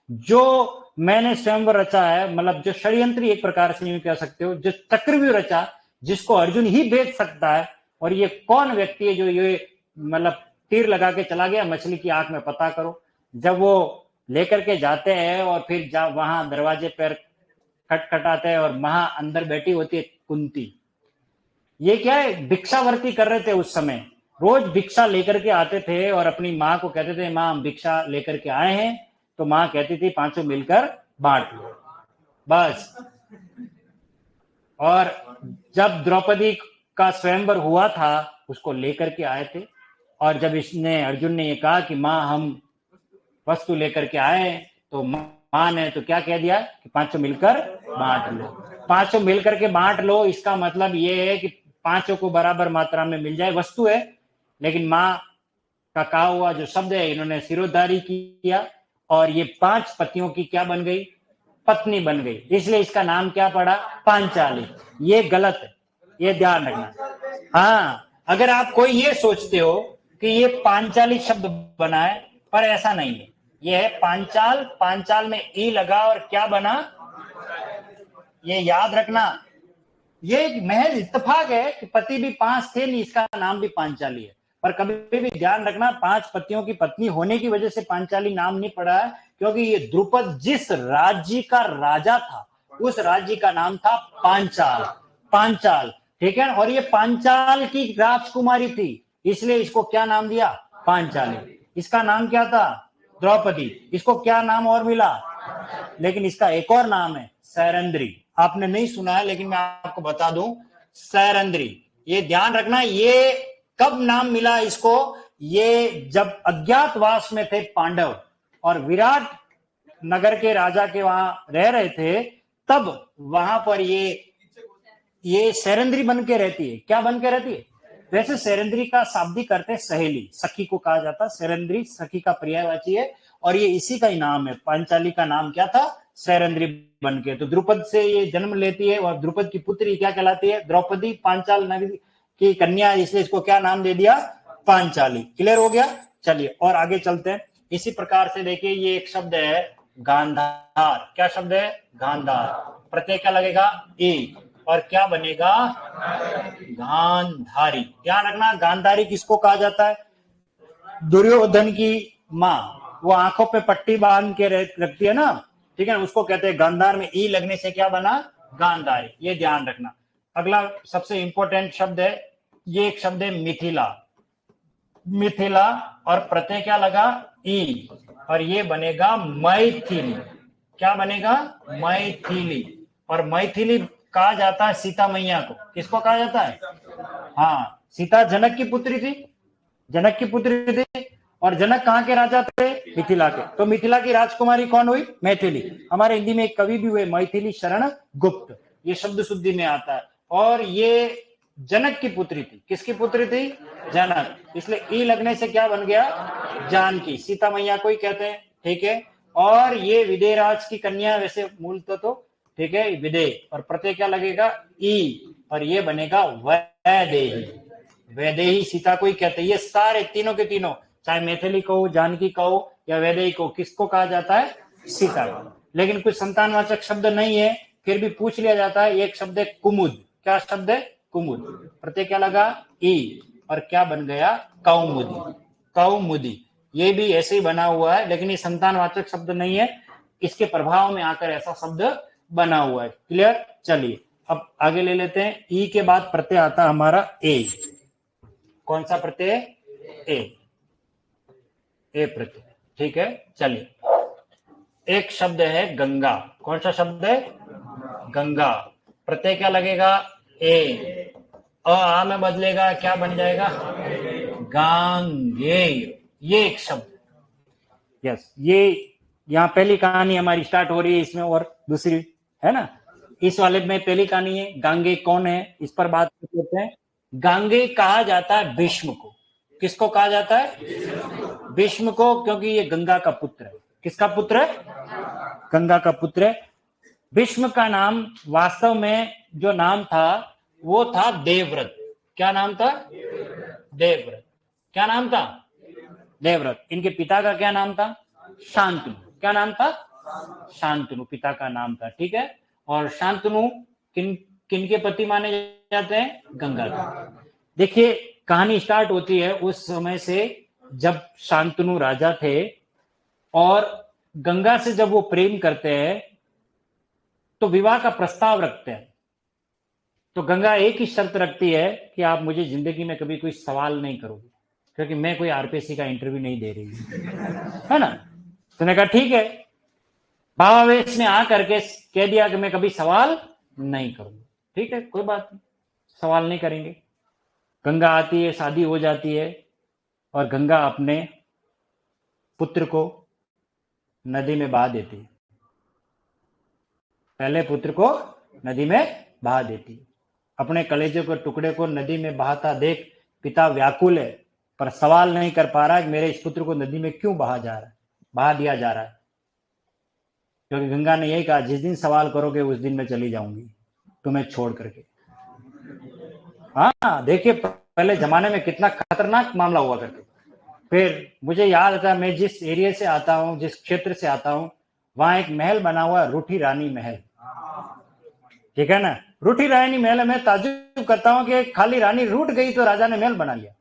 जो मैंने स्वयंवर रचा है, मतलब जो षड्यंत्री एक प्रकार से यूं कह सकते हो, जो चक्रव्यूह रचा, जिसको अर्जुन ही भेज सकता है, और ये कौन व्यक्ति है जो ये मतलब तीर लगा के चला गया मछली की आंख में, पता करो। जब वो लेकर के जाते हैं और फिर वहां दरवाजे पर खटखटाते हैं, और वहां अंदर बैठी होती है कुंती। ये क्या है, भिक्षावर्ती कर रहे थे उस समय, रोज भिक्षा लेकर के आते थे और अपनी माँ को कहते थे, माँ हम भिक्षा लेकर के आए हैं, तो माँ कहती थी पांचों मिलकर बांट लो, बस। और जब द्रौपदी का स्वयंवर हुआ था, उसको लेकर के आए थे, और जब अर्जुन ने ये कहा कि माँ हम वस्तु लेकर के आए, तो माँ ने तो क्या कह दिया कि पांचों मिलकर बांट लो। पांचों मिलकर के बांट लो, इसका मतलब ये है कि पांचों को बराबर मात्रा में मिल जाए। वस्तु है, लेकिन माँ का कहा हुआ जो शब्द है, इन्होंने सिरोधारी किया, और ये 5 पतियों की क्या बन गई, पत्नी बन गई, इसलिए इसका नाम क्या पड़ा, पांचाली। ये गलत है, ये ध्यान रखना। हाँ, अगर आप कोई ये सोचते हो कि ये पांचाली शब्द बना है, पर ऐसा नहीं है, ये है पांचाल। पांचाल में ई लगा और क्या बना, ये याद रखना। ये एक महज इत्तेफाक है कि पति भी 5 थे, नहीं इसका नाम भी पांचाली है, पर कभी भी ध्यान रखना 5 पतियों की पत्नी होने की वजह से पांचाली नाम नहीं पड़ा है, क्योंकि ये द्रुपद जिस राज्य का राजा था, उस राज्य का नाम था पांचाल। पांचाल, ठीक है। और ये पांचाल की राजकुमारी थी, इसलिए इसको क्या नाम दिया, पांचाली। इसका नाम क्या था, द्रौपदी। इसको क्या नाम और मिला, लेकिन इसका एक और नाम है सैरंद्री। आपने नहीं सुना है, लेकिन मैं आपको बता दूं, सैरंद्री। ये ध्यान रखना, ये कब नाम मिला इसको, ये जब अज्ञातवास में थे पांडव और विराट नगर के राजा के वहां रह रहे थे, तब वहां पर ये सैरंद्री बन के रहती है। क्या बन के रहती है, वैसे सैरंद्री का शाब्दिक अर्थ है सहेली, सखी को कहा जाता है। सैरंद्री सखी का पर्यायवाची है, और ये इसी का ही नाम है। पांचाली का नाम क्या था, सैरंद्री बन के। तो द्रुपद से ये जन्म लेती है, और द्रुपद की पुत्री क्या कहलाती है, द्रौपदी। पांचाल नगरी की कन्या, इसलिए इसको क्या नाम दे दिया, पांचाली। क्लियर हो गया। चलिए और आगे चलते हैं। इसी प्रकार से देखिए, ये एक शब्द है गांधार। क्या शब्द है, गांधार। प्रत्यय क्या लगेगा, ए, और क्या बनेगा, गांधारी। ध्यान रखना, गांधारी किसको कहा जाता है, दुर्योधन की माँ, वो आंखों पे पट्टी बांध के रखती है ना, ठीक है, उसको कहते हैं गांधार। में ई लगने से क्या बना, गांधारी। ये ध्यान रखना। अगला सबसे इंपॉर्टेंट शब्द है, ये एक शब्द है मिथिला। मिथिला, और प्रत्यय क्या लगा, ई, और ये बनेगा मैथिली। क्या बनेगा, मैथिली। और मैथिली कहा जाता है सीता मैया को। किसको कहा जाता है, हाँ, सीता जनक की पुत्री थी, जनक की पुत्री थी, और जनक कहाँ के राजा थे, मिथिला के। तो मिथिला की राजकुमारी कौन हुई, मैथिली। हमारे हिंदी में एक कवि भी हुए, मैथिली शरण गुप्त, ये शब्द शुद्धि में आता है। और ये जनक की पुत्री थी। किसकी पुत्री थी, जनक, इसलिए ई लगने से क्या बन गया, जानकी। सीता मैया को ही कहते हैं, ठीक है। और ये विदेहराज की कन्या, वैसे मूल तो ठीक है विदेह, और प्रत्यय क्या लगेगा, ई, और ये बनेगा वैदेही। वैदेही सीता को ही कहते हैं। ये सारे तीनों के तीनों, चाहे मैथिली कहो, जानकी कहो, या वैदेही को, किसको कहा जाता है, सीता को। लेकिन कुछ संतानवाचक शब्द नहीं है, फिर भी पूछ लिया जाता है। एक शब्द है कुमुद। क्या शब्द है, कुमुद। प्रत्यय क्या लगा, ई, और क्या बन गया, कौमुदी। कौमुदी, ये भी ऐसे ही बना हुआ है, लेकिन ये संतानवाचक शब्द नहीं है, इसके प्रभाव में आकर ऐसा शब्द बना हुआ है। क्लियर। चलिए अब आगे ले लेते हैं। ई के बाद प्रत्यय आता है हमारा ए। कौन सा प्रत्यय, ए, ए प्रत्यय, ठीक है। चलिए, एक शब्द है गंगा। कौन सा शब्द है, गंगा। प्रत्यय क्या लगेगा, ए, आ में बदलेगा, क्या बन जाएगा, गांगेय। ये एक शब्द, यस, ये यहाँ पहली कहानी हमारी स्टार्ट हो रही है इसमें, और दूसरी है ना, इस वाले में पहली कहानी है, गांगे कौन है, इस पर बात करते हैं। गांगे कहा जाता है भीष्म को। किसको कहा जाता है? भीष्म को, क्योंकि ये गंगा का पुत्र है। किसका पुत्र है? गंगा का पुत्र है। भीष्म का नाम वास्तव में जो नाम था वो था देवव्रत। क्या नाम था? देवव्रत। क्या नाम था? देवव्रत। इनके पिता का क्या नाम था? शांतनु। क्या नाम था? शांतनु पिता का नाम था, ठीक है। और शांतनु किन किनके पति माने जाते हैं? गंगा के। देखिए कहानी स्टार्ट होती है उस समय से जब शांतनु राजा थे और गंगा से जब वो प्रेम करते हैं तो विवाह का प्रस्ताव रखते हैं। तो गंगा एक ही शर्त रखती है कि आप मुझे जिंदगी में कभी कोई सवाल नहीं करोगे, क्योंकि मैं कोई आरपीएससी का इंटरव्यू नहीं दे रही है ना। तो ने कहा ठीक है, भावावेश में आकर के कह दिया कि मैं कभी सवाल नहीं करूंगा। ठीक है, कोई बात नहीं, सवाल नहीं करेंगे। गंगा आती है, शादी हो जाती है और गंगा अपने पुत्र को नदी में बहा देती है। पहले पुत्र को नदी में बहा देती है। अपने कलेजे के टुकड़े को नदी में बहाता देख पिता व्याकुल है, पर सवाल नहीं कर पा रहा है कि मेरे इस पुत्र को नदी में क्यों बहा दिया जा रहा है। क्योंकि गंगा ने यही कहा, जिस दिन सवाल करोगे उस दिन मैं चली जाऊंगी तुम्हें छोड़ करके। हाँ देखिए, पहले जमाने में कितना खतरनाक मामला हुआ करते। फिर मुझे याद आता है, मैं जिस एरिया से आता हूँ, जिस क्षेत्र से आता हूँ, वहां एक महल बना हुआ है, रूठी रानी महल। ठीक है ना, रूठी रानी महल। मैं ताज्जुब करता हूँ कि खाली रानी रूठ गई तो राजा ने महल बना लिया।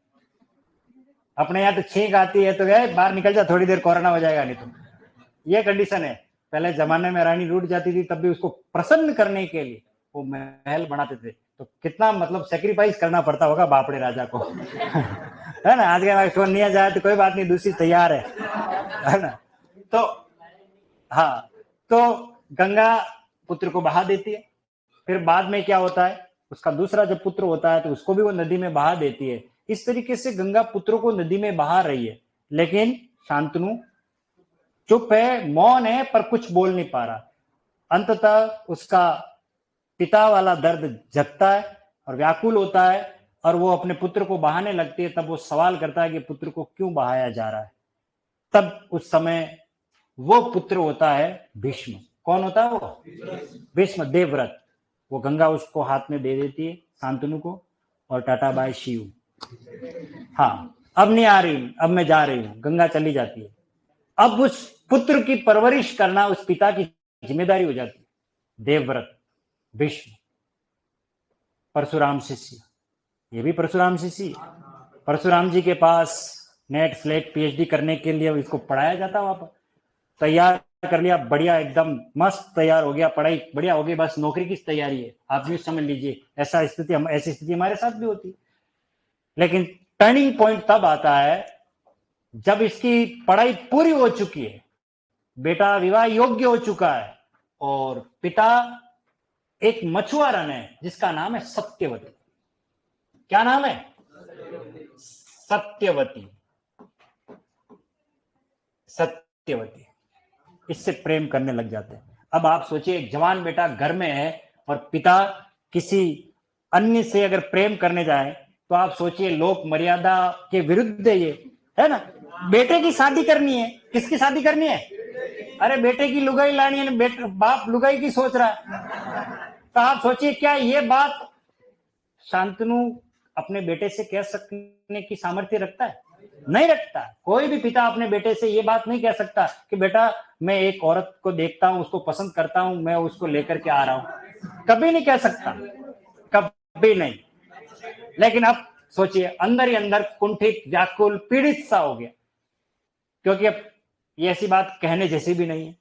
अपने यहाँ तो छींक आती है तो गए बाहर निकल जा, थोड़ी देर कोरोना हो जाएगा, नहीं तो ये कंडीशन है। पहले जमाने में रानी रूठ जाती थी तब भी उसको प्रसन्न करने के लिए वो महल बनाते थे। तो कितना मतलब सेक्रीफाइस करना पड़ता होगा बापड़े राजा को है ना। आज के बाद फोन नहीं जाए तो कोई बात नहीं, दूसरी तैयार है ना। तो हाँ, तो गंगा पुत्र को बहा देती है। फिर बाद में क्या होता है, उसका दूसरा जब पुत्र होता है तो उसको भी वो नदी में बहा देती है। इस तरीके से गंगा पुत्रों को नदी में बहा रही है, लेकिन शांतनु चुप है, मौन है, पर कुछ बोल नहीं पा रहा। अंततः उसका पिता वाला दर्द जगता है और व्याकुल होता है और वो अपने पुत्र को बहाने लगती है। तब वो सवाल करता है कि पुत्र को क्यों बहाया जा रहा है। तब उस समय वो पुत्र होता है भीष्म। कौन होता है वो? भीष्म, देवव्रत। वो गंगा उसको हाथ में दे देती है, शांतनु को, और टाटा बाय शिव। हाँ, अब नहीं आ रही, अब मैं जा रही हूँ। गंगा चली जाती है। अब उस पुत्र की परवरिश करना उस पिता की जिम्मेदारी हो जाती है। देवव्रत, भीष्म, परशुराम शिष्य, ये भी परशुराम शिष्य। परशुराम जी के पास नेट स्लेट पीएचडी करने के लिए इसको पढ़ाया जाता, वहां पर तैयार कर लिया, बढ़िया एकदम मस्त तैयार हो गया, पढ़ाई बढ़िया हो गई, बस नौकरी की तैयारी है। आप भी समझ लीजिए ऐसी स्थिति हमारे साथ भी होती है। लेकिन टर्निंग पॉइंट तब आता है जब इसकी पढ़ाई पूरी हो चुकी है, बेटा विवाह योग्य हो चुका है और पिता एक मछुआरन है जिसका नाम है सत्यवती। क्या नाम है? सत्यवती। सत्यवती, इससे प्रेम करने लग जाते हैं। अब आप सोचिए, एक जवान बेटा घर में है और पिता किसी अन्य से अगर प्रेम करने जाए तो आप सोचिए लोक मर्यादा के विरुद्ध है ये, है ना। बेटे की शादी करनी है, किसकी शादी करनी है? अरे बेटे की लुगाई लानी है, बेटे बाप लुगाई की सोच रहा है। तो आप सोचिए क्या ये बात शांतनु अपने बेटे से कह सकने की सामर्थ्य रखता है? नहीं रखता। कोई भी पिता अपने बेटे से ये बात नहीं कह सकता कि बेटा मैं एक औरत को देखता हूं, उसको पसंद करता हूं, मैं उसको लेकर के आ रहा हूं। कभी नहीं कह सकता, कभी नहीं। लेकिन अब सोचिए, अंदर ही अंदर कुंठित, व्याकुल, पीड़ित सा हो गया, क्योंकि अब ये ऐसी बात कहने जैसी भी नहीं है,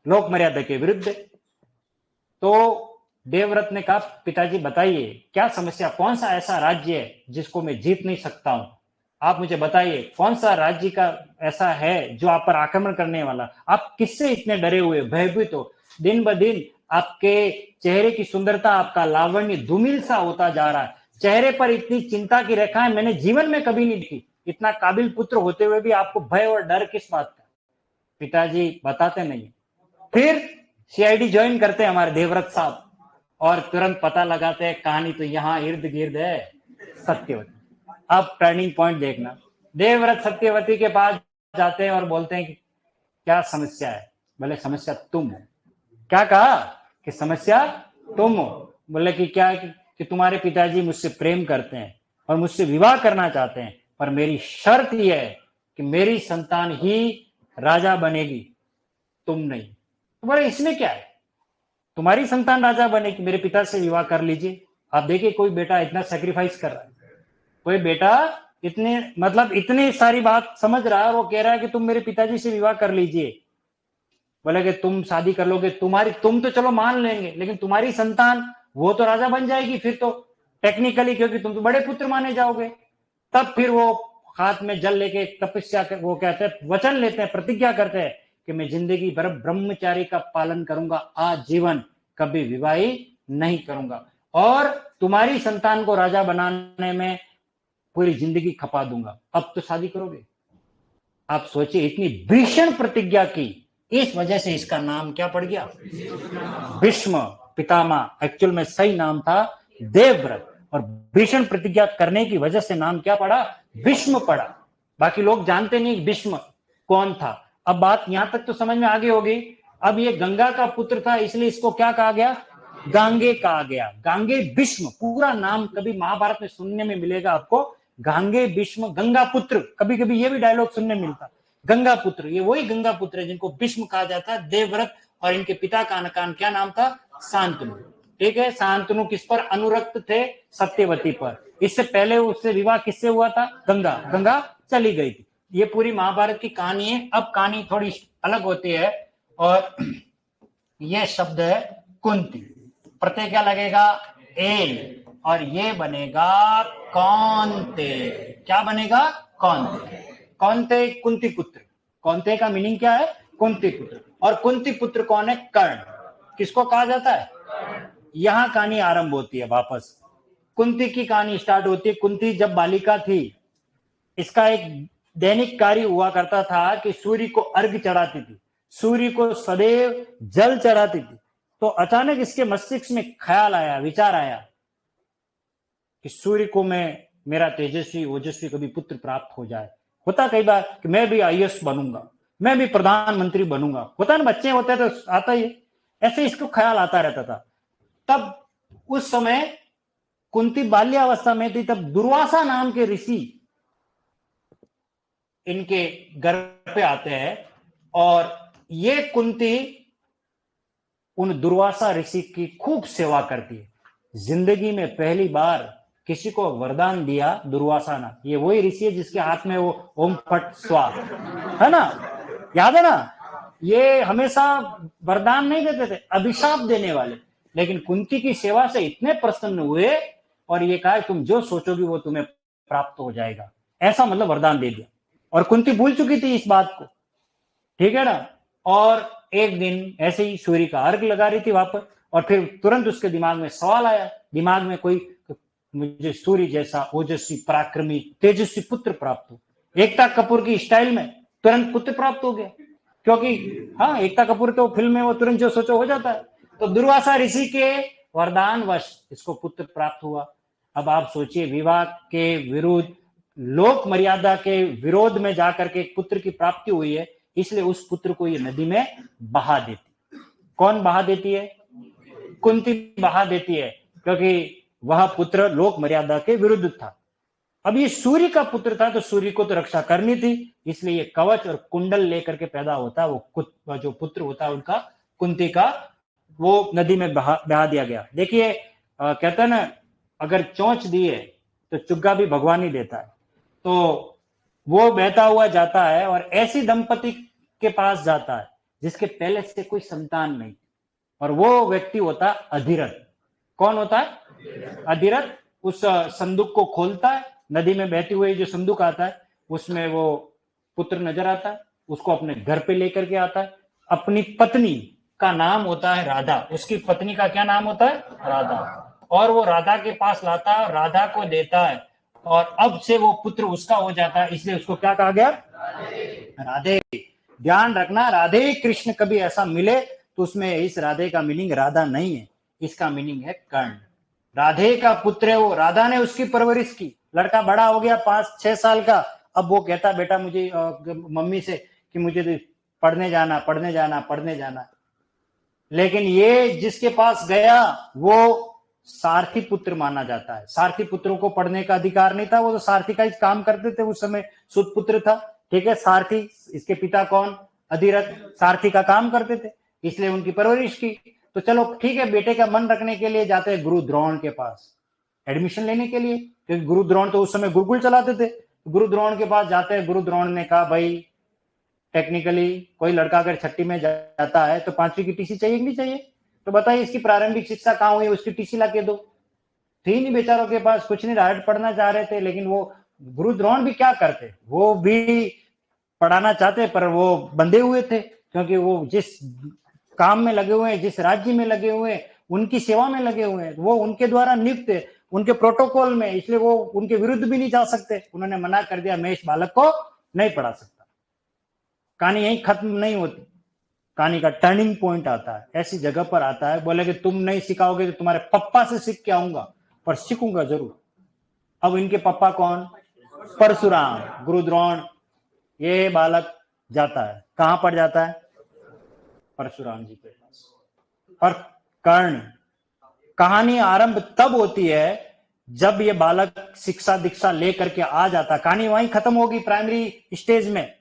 लोक मर्यादा के विरुद्ध है। तो देवव्रत ने कहा, पिताजी बताइए क्या समस्या, कौन सा ऐसा राज्य है जिसको मैं जीत नहीं सकता हूं? आप मुझे बताइए कौन सा राज्य का ऐसा है जो आप पर आक्रमण करने वाला? आप किससे इतने डरे हुए, भयभीत हो? दिन ब दिन आपके चेहरे की सुंदरता, आपका लावण्य धूमिल सा होता जा रहा है। चेहरे पर इतनी चिंता की रेखाएं मैंने जीवन में कभी नहीं देखी। इतना काबिल पुत्र होते हुए भी आपको भय और डर किस बात का? पिताजी बताते नहीं। फिर सीआईडी ज्वाइन करते हैं हमारे देवव्रत साहब। और तुरंत पता लगाते हैं कहानी तो यहाँ इर्द गिर्द है सत्यवती। अब टर्निंग पॉइंट देखना, देवव्रत सत्यवती के पास जाते हैं और बोलते हैं कि क्या समस्या है? बोले समस्या तुम हो। क्या कहा? कि समस्या तुम हो। बोले कि क्या? कि तुम्हारे पिताजी मुझसे प्रेम करते हैं और मुझसे विवाह करना चाहते हैं, पर मेरी शर्त यह है कि मेरी संतान ही राजा बनेगी, तुम नहीं। तो बोले इसमें क्या है, तुम्हारी संतान राजा बनेगी, मेरे पिता से विवाह कर लीजिए। आप देखिए कोई बेटा इतना सेक्रीफाइस कर रहा है, कोई बेटा इतने मतलब इतनी सारी बात समझ रहा है, वो कह रहा है कि तुम मेरे पिताजी से विवाह कर लीजिए। बोले कि तुम शादी कर लोगे, तुम तो चलो मान लेंगे, लेकिन तुम्हारी संतान वो तो राजा बन जाएगी फिर तो टेक्निकली, क्योंकि तुम तो बड़े पुत्र माने जाओगे। तब फिर वो हाथ में जल लेके तपस्या कर, वो कहते हैं वचन लेते हैं, प्रतिज्ञा करते हैं कि मैं जिंदगी भर ब्रह्मचारी का पालन करूंगा, आजीवन कभी विवाही नहीं करूंगा, और तुम्हारी संतान को राजा बनाने में पूरी जिंदगी खपा दूंगा। अब तो शादी करोगे। आप सोचिए, इतनी भीषण प्रतिज्ञा की, इस वजह से इसका नाम क्या पड़ गया? भीष्म पितामह। एक्चुअल में सही नाम था देवव्रत, और भीषण प्रतिज्ञा करने की वजह से नाम क्या पड़ा? भीष्म पड़ा। बाकी लोग जानते नहीं भीष्म कौन था। अब बात यहां तक तो समझ में आगे होगी। अब ये गंगा का पुत्र था, इसलिए इसको क्या कहा गया? गांगे कहा गया। गांगे भीष्म पूरा नाम कभी महाभारत में सुनने में मिलेगा आपको, गांगे भीष्म गंगा पुत्र। कभी कभी ये भी डायलॉग सुनने मिलता, गंगा पुत्र। ये वही गंगा पुत्र है जिनको भीष्म कहा जाता है, देवव्रत। और इनके पिता का क्या नाम था? शांतनु। ठीक है, शांतनु किस पर अनुरक्त थे? सत्यवती पर। इससे पहले उससे विवाह किससे हुआ था? गंगा। गंगा चली गई थी। ये पूरी महाभारत की कहानी है। अब कहानी थोड़ी अलग होती है, और ये शब्द है कुंती। प्रत्यय क्या लगेगा? एल, और ये बनेगा कौन्ते। क्या बनेगा? कौन्ते। कौन्ते कुंती पुत्र। कौन्ते का मीनिंग क्या है? कुंती पुत्र। और कुंती पुत्र कौन है? कर्ण। किसको कहा जाता है? यहां कहानी आरंभ होती है वापस। कुंती की कहानी स्टार्ट होती है। कुंती जब बालिका थी, इसका एक दैनिक कार्य हुआ करता था कि सूर्य को अर्घ्य चढ़ाती थी, सूर्य को सदैव जल चढ़ाती थी। तो अचानक इसके मस्तिष्क में ख्याल आया, विचार आया कि सूर्य को मेरा तेजस्वी ओजस्वी कभी पुत्र प्राप्त हो जाए। होता कई बार कि मैं भी आईएएस बनूंगा, मैं भी प्रधानमंत्री बनूंगा। होता ना, बच्चे होते हैं तो आता ही, ऐसे इसको ख्याल आता रहता था। तब उस समय कुंती बाल्यावस्था में थी, तब दुर्वासा नाम के ऋषि इनके घर पे आते हैं, और ये कुंती उन दुर्वासा ऋषि की खूब सेवा करती है। जिंदगी में पहली बार किसी को वरदान दिया दुर्वासा ना। ये वही ऋषि है जिसके हाथ में वो ओम फट स्वाहा है ना, याद है ना? ये हमेशा वरदान नहीं देते थे, अभिशाप देने वाले। लेकिन कुंती की सेवा से इतने प्रसन्न हुए, और ये कहा तुम जो सोचोगी वो तुम्हें प्राप्त हो जाएगा, ऐसा मतलब वरदान दे दिया। और कुंती भूल चुकी थी इस बात को, ठीक है ना? और एक दिन ऐसे ही सूर्य का अर्घ लगा रही थी वहां पर, और फिर तुरंत उसके दिमाग में सवाल आया, दिमाग में कोई, मुझे सूर्य जैसा ओजस्वी पराक्रमी तेजस्वी पुत्र प्राप्त हो। एकता कपूर की स्टाइल में तुरंत पुत्र प्राप्त हो गया, क्योंकि हाँ, एकता कपूर तो फिल्म में वो तुरंत जो सोचो हो जाता है। तो दुर्वासा ऋषि के वरदान वश इसको पुत्र प्राप्त हुआ। अब आप सोचिए, विवाह के विरुद्ध, लोक मर्यादा के विरोध में जाकर के एक पुत्र की प्राप्ति हुई है, इसलिए उस पुत्र को ये नदी में बहा देती। कौन बहा देती है? कुंती बहा देती है, क्योंकि वह पुत्र लोक मर्यादा के विरुद्ध था। अब ये सूर्य का पुत्र था, तो सूर्य को तो रक्षा करनी थी, इसलिए ये कवच और कुंडल लेकर के पैदा होता, वो जो पुत्र होता है उनका, कुंती का, वो नदी में बहा दिया गया। देखिए कहते हैं ना, अगर चोंच दिए तो चुग्गा भी भगवान ही देता है। तो वो बहता हुआ जाता है और ऐसी दंपति के पास जाता है जिसके पहले से कोई संतान नहीं, और वो व्यक्ति होता है अधिरथ। कौन होता है? अधिरथ। उस संदूक को खोलता है, नदी में बहती हुई जो संदूक आता है उसमें वो पुत्र नजर आता है, उसको अपने घर पे लेकर के आता है। अपनी पत्नी का नाम होता है राधा, उसकी पत्नी का क्या नाम होता है? राधा। और वो राधा के पास लाता है, राधा को देता है, और अब से वो पुत्र उसका हो जाता है, इसलिए उसको क्या कहा गया? राधे। ध्यान रखना, राधे कृष्ण कभी ऐसा मिले तो उसमें इस राधे का मीनिंग राधा नहीं है, इसका मीनिंग है कर्ण। राधे का पुत्र है वो, राधा ने उसकी परवरिश की। लड़का बड़ा हो गया 5-6 साल का, अब वो कहता बेटा मुझे मम्मी से कि मुझे पढ़ने जाना पढ़ने जाना पढ़ने जाना। लेकिन ये जिसके पास गया वो सारथी पुत्र माना जाता है। सारथी पुत्रों को पढ़ने का अधिकार नहीं था, वो तो सारथी का ही काम करते थे। उस समय सुतपुत्र था, ठीक है। सारथी, इसके पिता कौन? अधिरथ, सारथी का काम करते थे, इसलिए उनकी परवरिश की। तो चलो ठीक है, बेटे का मन रखने के लिए जाते हैं गुरु द्रोण के पास एडमिशन लेने के लिए, क्योंकि गुरु द्रोण तो उस समय गुरुकुल चलाते थे। गुरु द्रोण के पास जाते हैं। गुरु द्रोण ने कहा भाई टेक्निकली कोई लड़का अगर छठी में जाता है तो 5वीं की टीसी चाहिए कि नहीं चाहिए? तो बताइए इसकी प्रारंभिक शिक्षा कहाँ हुई, उसकी टीसी ला के दो। थी नहीं बेचारों के पास, कुछ नहीं, डायरेक्ट पढ़ना चाह रहे थे। लेकिन वो गुरु द्रोण भी क्या करते, वो भी पढ़ाना चाहते पर वो बंधे हुए थे, क्योंकि वो जिस काम में लगे हुए हैं, जिस राज्य में लगे हुए हैं, उनकी सेवा में लगे हुए हैं, वो उनके द्वारा नियुक्त है, उनके प्रोटोकॉल में, इसलिए वो उनके विरुद्ध भी नहीं जा सकते। उन्होंने मना कर दिया, मैं इस बालक को नहीं पढ़ा सकता। कहानी यही खत्म नहीं होती, कहानी का टर्निंग पॉइंट आता है, ऐसी जगह पर आता है। बोले कि तुम नहीं सिखाओगे तो तुम्हारे पप्पा से सीख के आऊंगा, पर सीखूंगा जरूर। अब इनके पप्पा कौन? परशुराम। गुरु द्रोण, ये बालक जाता है कहां पर जाता है? परशुराम जी के पास। और कर्ण, कहानी आरंभ तब होती है जब ये बालक शिक्षा दीक्षा लेकर के आ जाता। कहानी वहीं खत्म होगी प्राइमरी स्टेज में।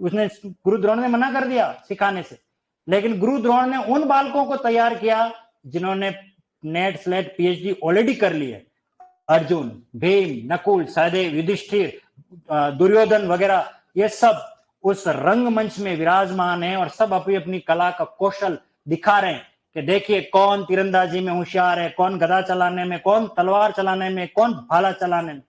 उसने, गुरु द्रोण ने मना कर दिया सिखाने से, लेकिन गुरु द्रोण ने उन बालकों को तैयार किया जिन्होंने नेट स्लेट पीएचडी ऑलरेडी कर ली है। अर्जुन, भीम, नकुल, सहदेव, युधिष्ठिर, दुर्योधन वगैरह, ये सब उस रंगमंच में विराजमान है और सब अपनी अपनी कला का कौशल दिखा रहे हैं कि देखिए कौन तीरंदाजी में होशियार है, कौन गदा चलाने में, कौन तलवार चलाने में, कौन भाला चलाने में।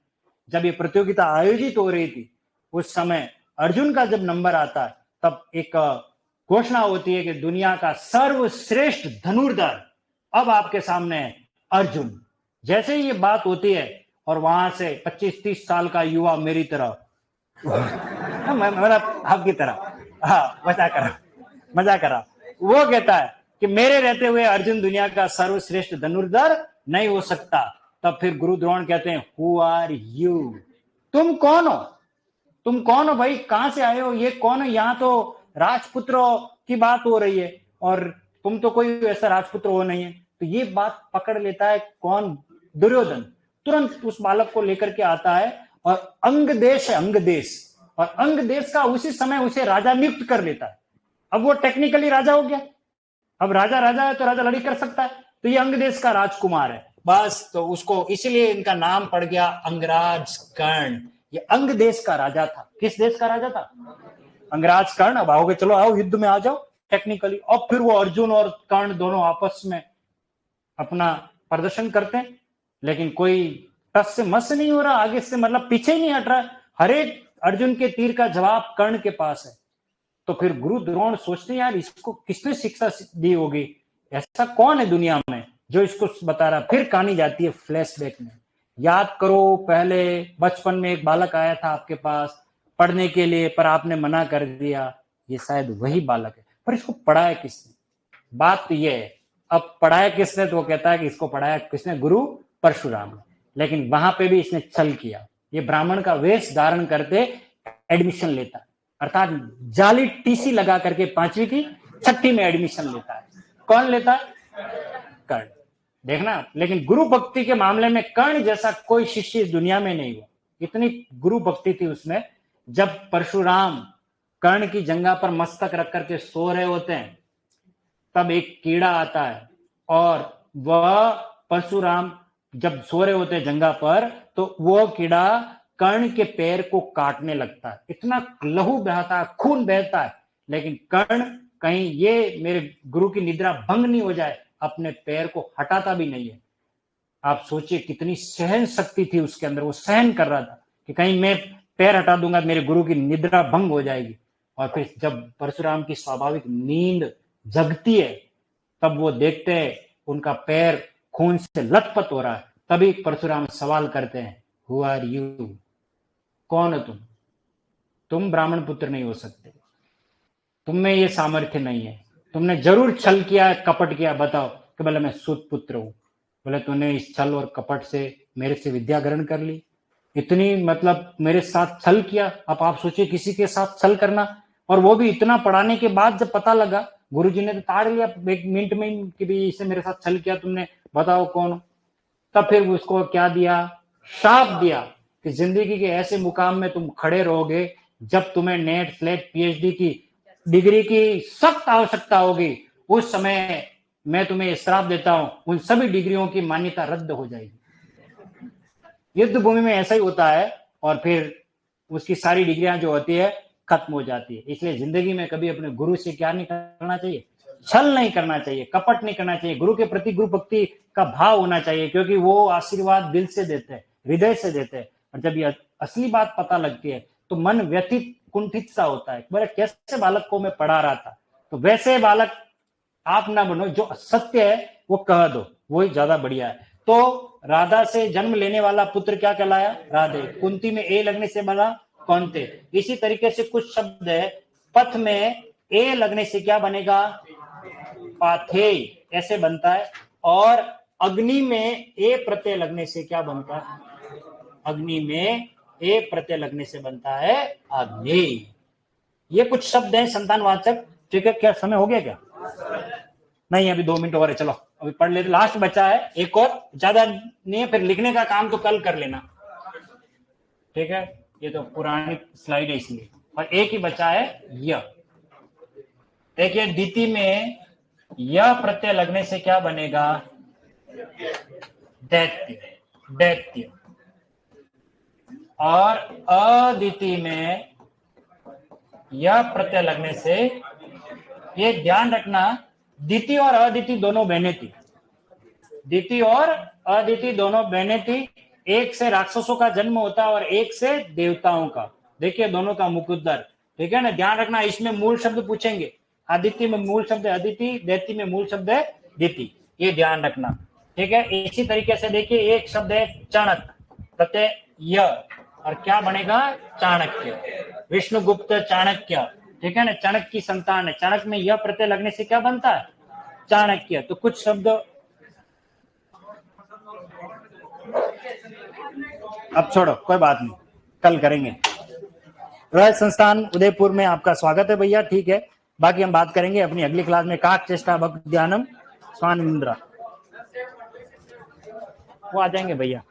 जब ये प्रतियोगिता आयोजित हो रही थी उस समय अर्जुन का जब नंबर आता है तब एक घोषणा होती है कि दुनिया का सर्वश्रेष्ठ धनुर्धर अब आपके सामने है अर्जुन। जैसे ही ये बात होती है और वहां से 25-30 साल का युवा मेरी तरह मतलब आपकी तरह, हाँ मजा करा, वो कहता है कि मेरे रहते हुए अर्जुन दुनिया का सर्वश्रेष्ठ धनुर्धर नहीं हो सकता। तब फिर गुरु द्रोण कहते हैं हु आर यू, तुम कौन हो? तुम कौन हो भाई, कहां से आए हो, ये कौन है? यहाँ तो राजपुत्रों की बात हो रही है और तुम तो कोई ऐसा राजपुत्र हो नहीं है। तो ये बात पकड़ लेता है कौन? दुर्योधन। तुरंत उस बालक को लेकर के आता है और अंग देश है, अंग देश, और अंग देश का उसी समय उसे राजा नियुक्त कर लेता है। अब वो टेक्निकली राजा हो गया। अब राजा राजा है तो राजा लड़ी कर सकता है, तो ये अंग देश का राजकुमार है बस। तो उसको इसलिए इनका नाम पड़ गया अंगराज कर्ण। ये अंग देश का राजा था। किस देश का राजा था? अंगराज कर्ण। अब आओगे, चलो आओ युद्ध में आ जाओ टेक्निकली। और फिर वो अर्जुन और कर्ण दोनों आपस में अपना प्रदर्शन करते हैं, लेकिन कोई टस से मस नहीं हो रहा आगे से, मतलब पीछे ही नहीं हट रहा। हर एक अर्जुन के तीर का जवाब कर्ण के पास है। तो फिर गुरु द्रोण सोचते हैं यार इसको किसने शिक्षा दी होगी, ऐसा कौन है दुनिया में जो इसको बता रहा। फिर कहानी जाती है फ्लैशबैक में। याद करो पहले बचपन में एक बालक आया था आपके पास पढ़ने के लिए, पर आपने मना कर दिया। ये शायद वही बालक है, पर इसको पढ़ाया किसने? बात तो ये है, अब पढ़ाया किसने? तो वो कहता है कि इसको पढ़ाया किसने? गुरु परशुराम ने। लेकिन वहां पे भी इसने छल किया। ये ब्राह्मण का वेश धारण करके एडमिशन लेता है, अर्थात जाली टीसी लगा करके 5वीं की 6ठी में एडमिशन लेता है। कौन लेता है? कर्ण। देखना, लेकिन गुरु भक्ति के मामले में कर्ण जैसा कोई शिष्य इस दुनिया में नहीं हुआ। इतनी गुरु भक्ति थी उसमें। जब परशुराम कर्ण की जंगा पर मस्तक रख करके सो रहे होते हैं तब एक कीड़ा आता है और वह परशुराम जब सो रहे होते हैं जंगा पर, तो वो कीड़ा कर्ण के पैर को काटने लगता है। इतना लहू बहता है, खून बहता है, लेकिन कर्ण कहीं ये मेरे गुरु की निद्रा भंग नहीं हो जाए अपने पैर को हटाता भी नहीं है। आप सोचिए कितनी सहन शक्ति थी उसके अंदर। वो सहन कर रहा था कि कहीं मैं पैर हटा दूंगा मेरे गुरु की निद्रा भंग हो जाएगी। और फिर जब परशुराम की स्वाभाविक नींद जगती है तब वो देखते हैं उनका पैर खून से लथपथ हो रहा है। तभी परशुराम सवाल करते हैं हु आर यू, कौन हो तुम? तुम ब्राह्मण पुत्र नहीं हो सकते, तुम में ये सामर्थ्य नहीं है, तुमने जरूर छल किया, कपट किया, बताओ। कि बोले मैं सूत पुत्र हूँ, बोले तूने इस छल और कपट से मेरे से विद्या ग्रहण कर ली, इतनी मतलब मेरे साथ छल किया। अब आप सोचिए किसी के साथ छल करना, और वो भी इतना पढ़ाने के बाद जब पता लगा, गुरुजी ने तो ताड़ लिया एक मिनट में कि भाई इसने मेरे साथ छल किया, तुमने बताओ कौन। तब फिर उसको क्या दिया, शाप दिया कि जिंदगी के ऐसे मुकाम में तुम खड़े रहोगे जब तुम्हें नेट स्लेट पीएचडी की डिग्री की सख्त आवश्यकता होगी, उस समय मैं तुम्हें श्राप देता हूं, उन सभी डिग्रियों की मान्यता रद्द हो जाएगी। युद्ध भूमि में ऐसा ही होता है, और फिर उसकी सारी डिग्रियां जो होती है खत्म हो जाती है। इसलिए जिंदगी में कभी अपने गुरु से क्या नहीं करना चाहिए, छल नहीं करना चाहिए, कपट नहीं करना चाहिए। गुरु के प्रति गुरु भक्ति का भाव होना चाहिए, क्योंकि वो आशीर्वाद दिल से देते हैं, हृदय से देते हैं। और जब ये असली बात पता लगती है तो मन व्यथित कुंठित सा होता है। बोले कैसे बालक को मैं पढ़ा रहा था, तो वैसे बालक आप ना बनो, जो सत्य है वो कह दो, वही ज्यादा बढ़िया है। तो राधा से जन्म लेने वाला पुत्र क्या कहलाया, राधे। कुंती में ए लगने से बना कौनते। इसी तरीके से कुछ शब्द है, पथ में ए लगने से क्या बनेगा, पाथेय ऐसे बनता है। और अग्नि में ए प्रत्यय लगने से क्या बनता है, अग्नि में ए प्रत्यय लगने से बनता है आग्नेय। ये कुछ शब्द हैं संतानवाचक। ठीक है, क्या समय हो गया क्या, नहीं अभी 2 मिनट और है, चलो अभी पढ़ लेते, लास्ट बचा है एक और, ज्यादा नहीं है, फिर लिखने का काम तो कल कर लेना। ठीक है, ये तो पुरानी स्लाइड है इसलिए, और एक ही बचा है य। देखिए दिति में य प्रत्यय लगने से क्या बनेगा, दैत्य, दैत्य। और अदिति में यह प्रत्यय लगने से, ये ध्यान रखना, दिति और अदिति दोनों बहनें थी, दिति और अदिति दोनों बहनें थी। एक से राक्षसों का जन्म होता है और एक से देवताओं का। देखिए दोनों का मुकुद्दर, ठीक है ना, ध्यान रखना। इसमें मूल शब्द पूछेंगे, आदित्य में मूल शब्द है अदिति, दैत्य में मूल शब्द है दिति, ये ध्यान रखना। ठीक है, इसी तरीके से देखिए एक शब्द है चाणक, प्रत्यय य, और क्या बनेगा, चाणक्य, विष्णुगुप्त चाणक्य। ठीक है ना, चाणक्य की संतान है। चाणक्य में यह प्रत्यय लगने से क्या बनता है, चाणक्य। तो कुछ शब्द अब छोड़ो, कोई बात नहीं, कल करेंगे। रॉयल संस्थान उदयपुर में आपका स्वागत है भैया। ठीक है, बाकी हम बात करेंगे अपनी अगली क्लास में। काक चेष्टा भक्त ध्यानम स्वान इंद्रा, वो आ जाएंगे भैया।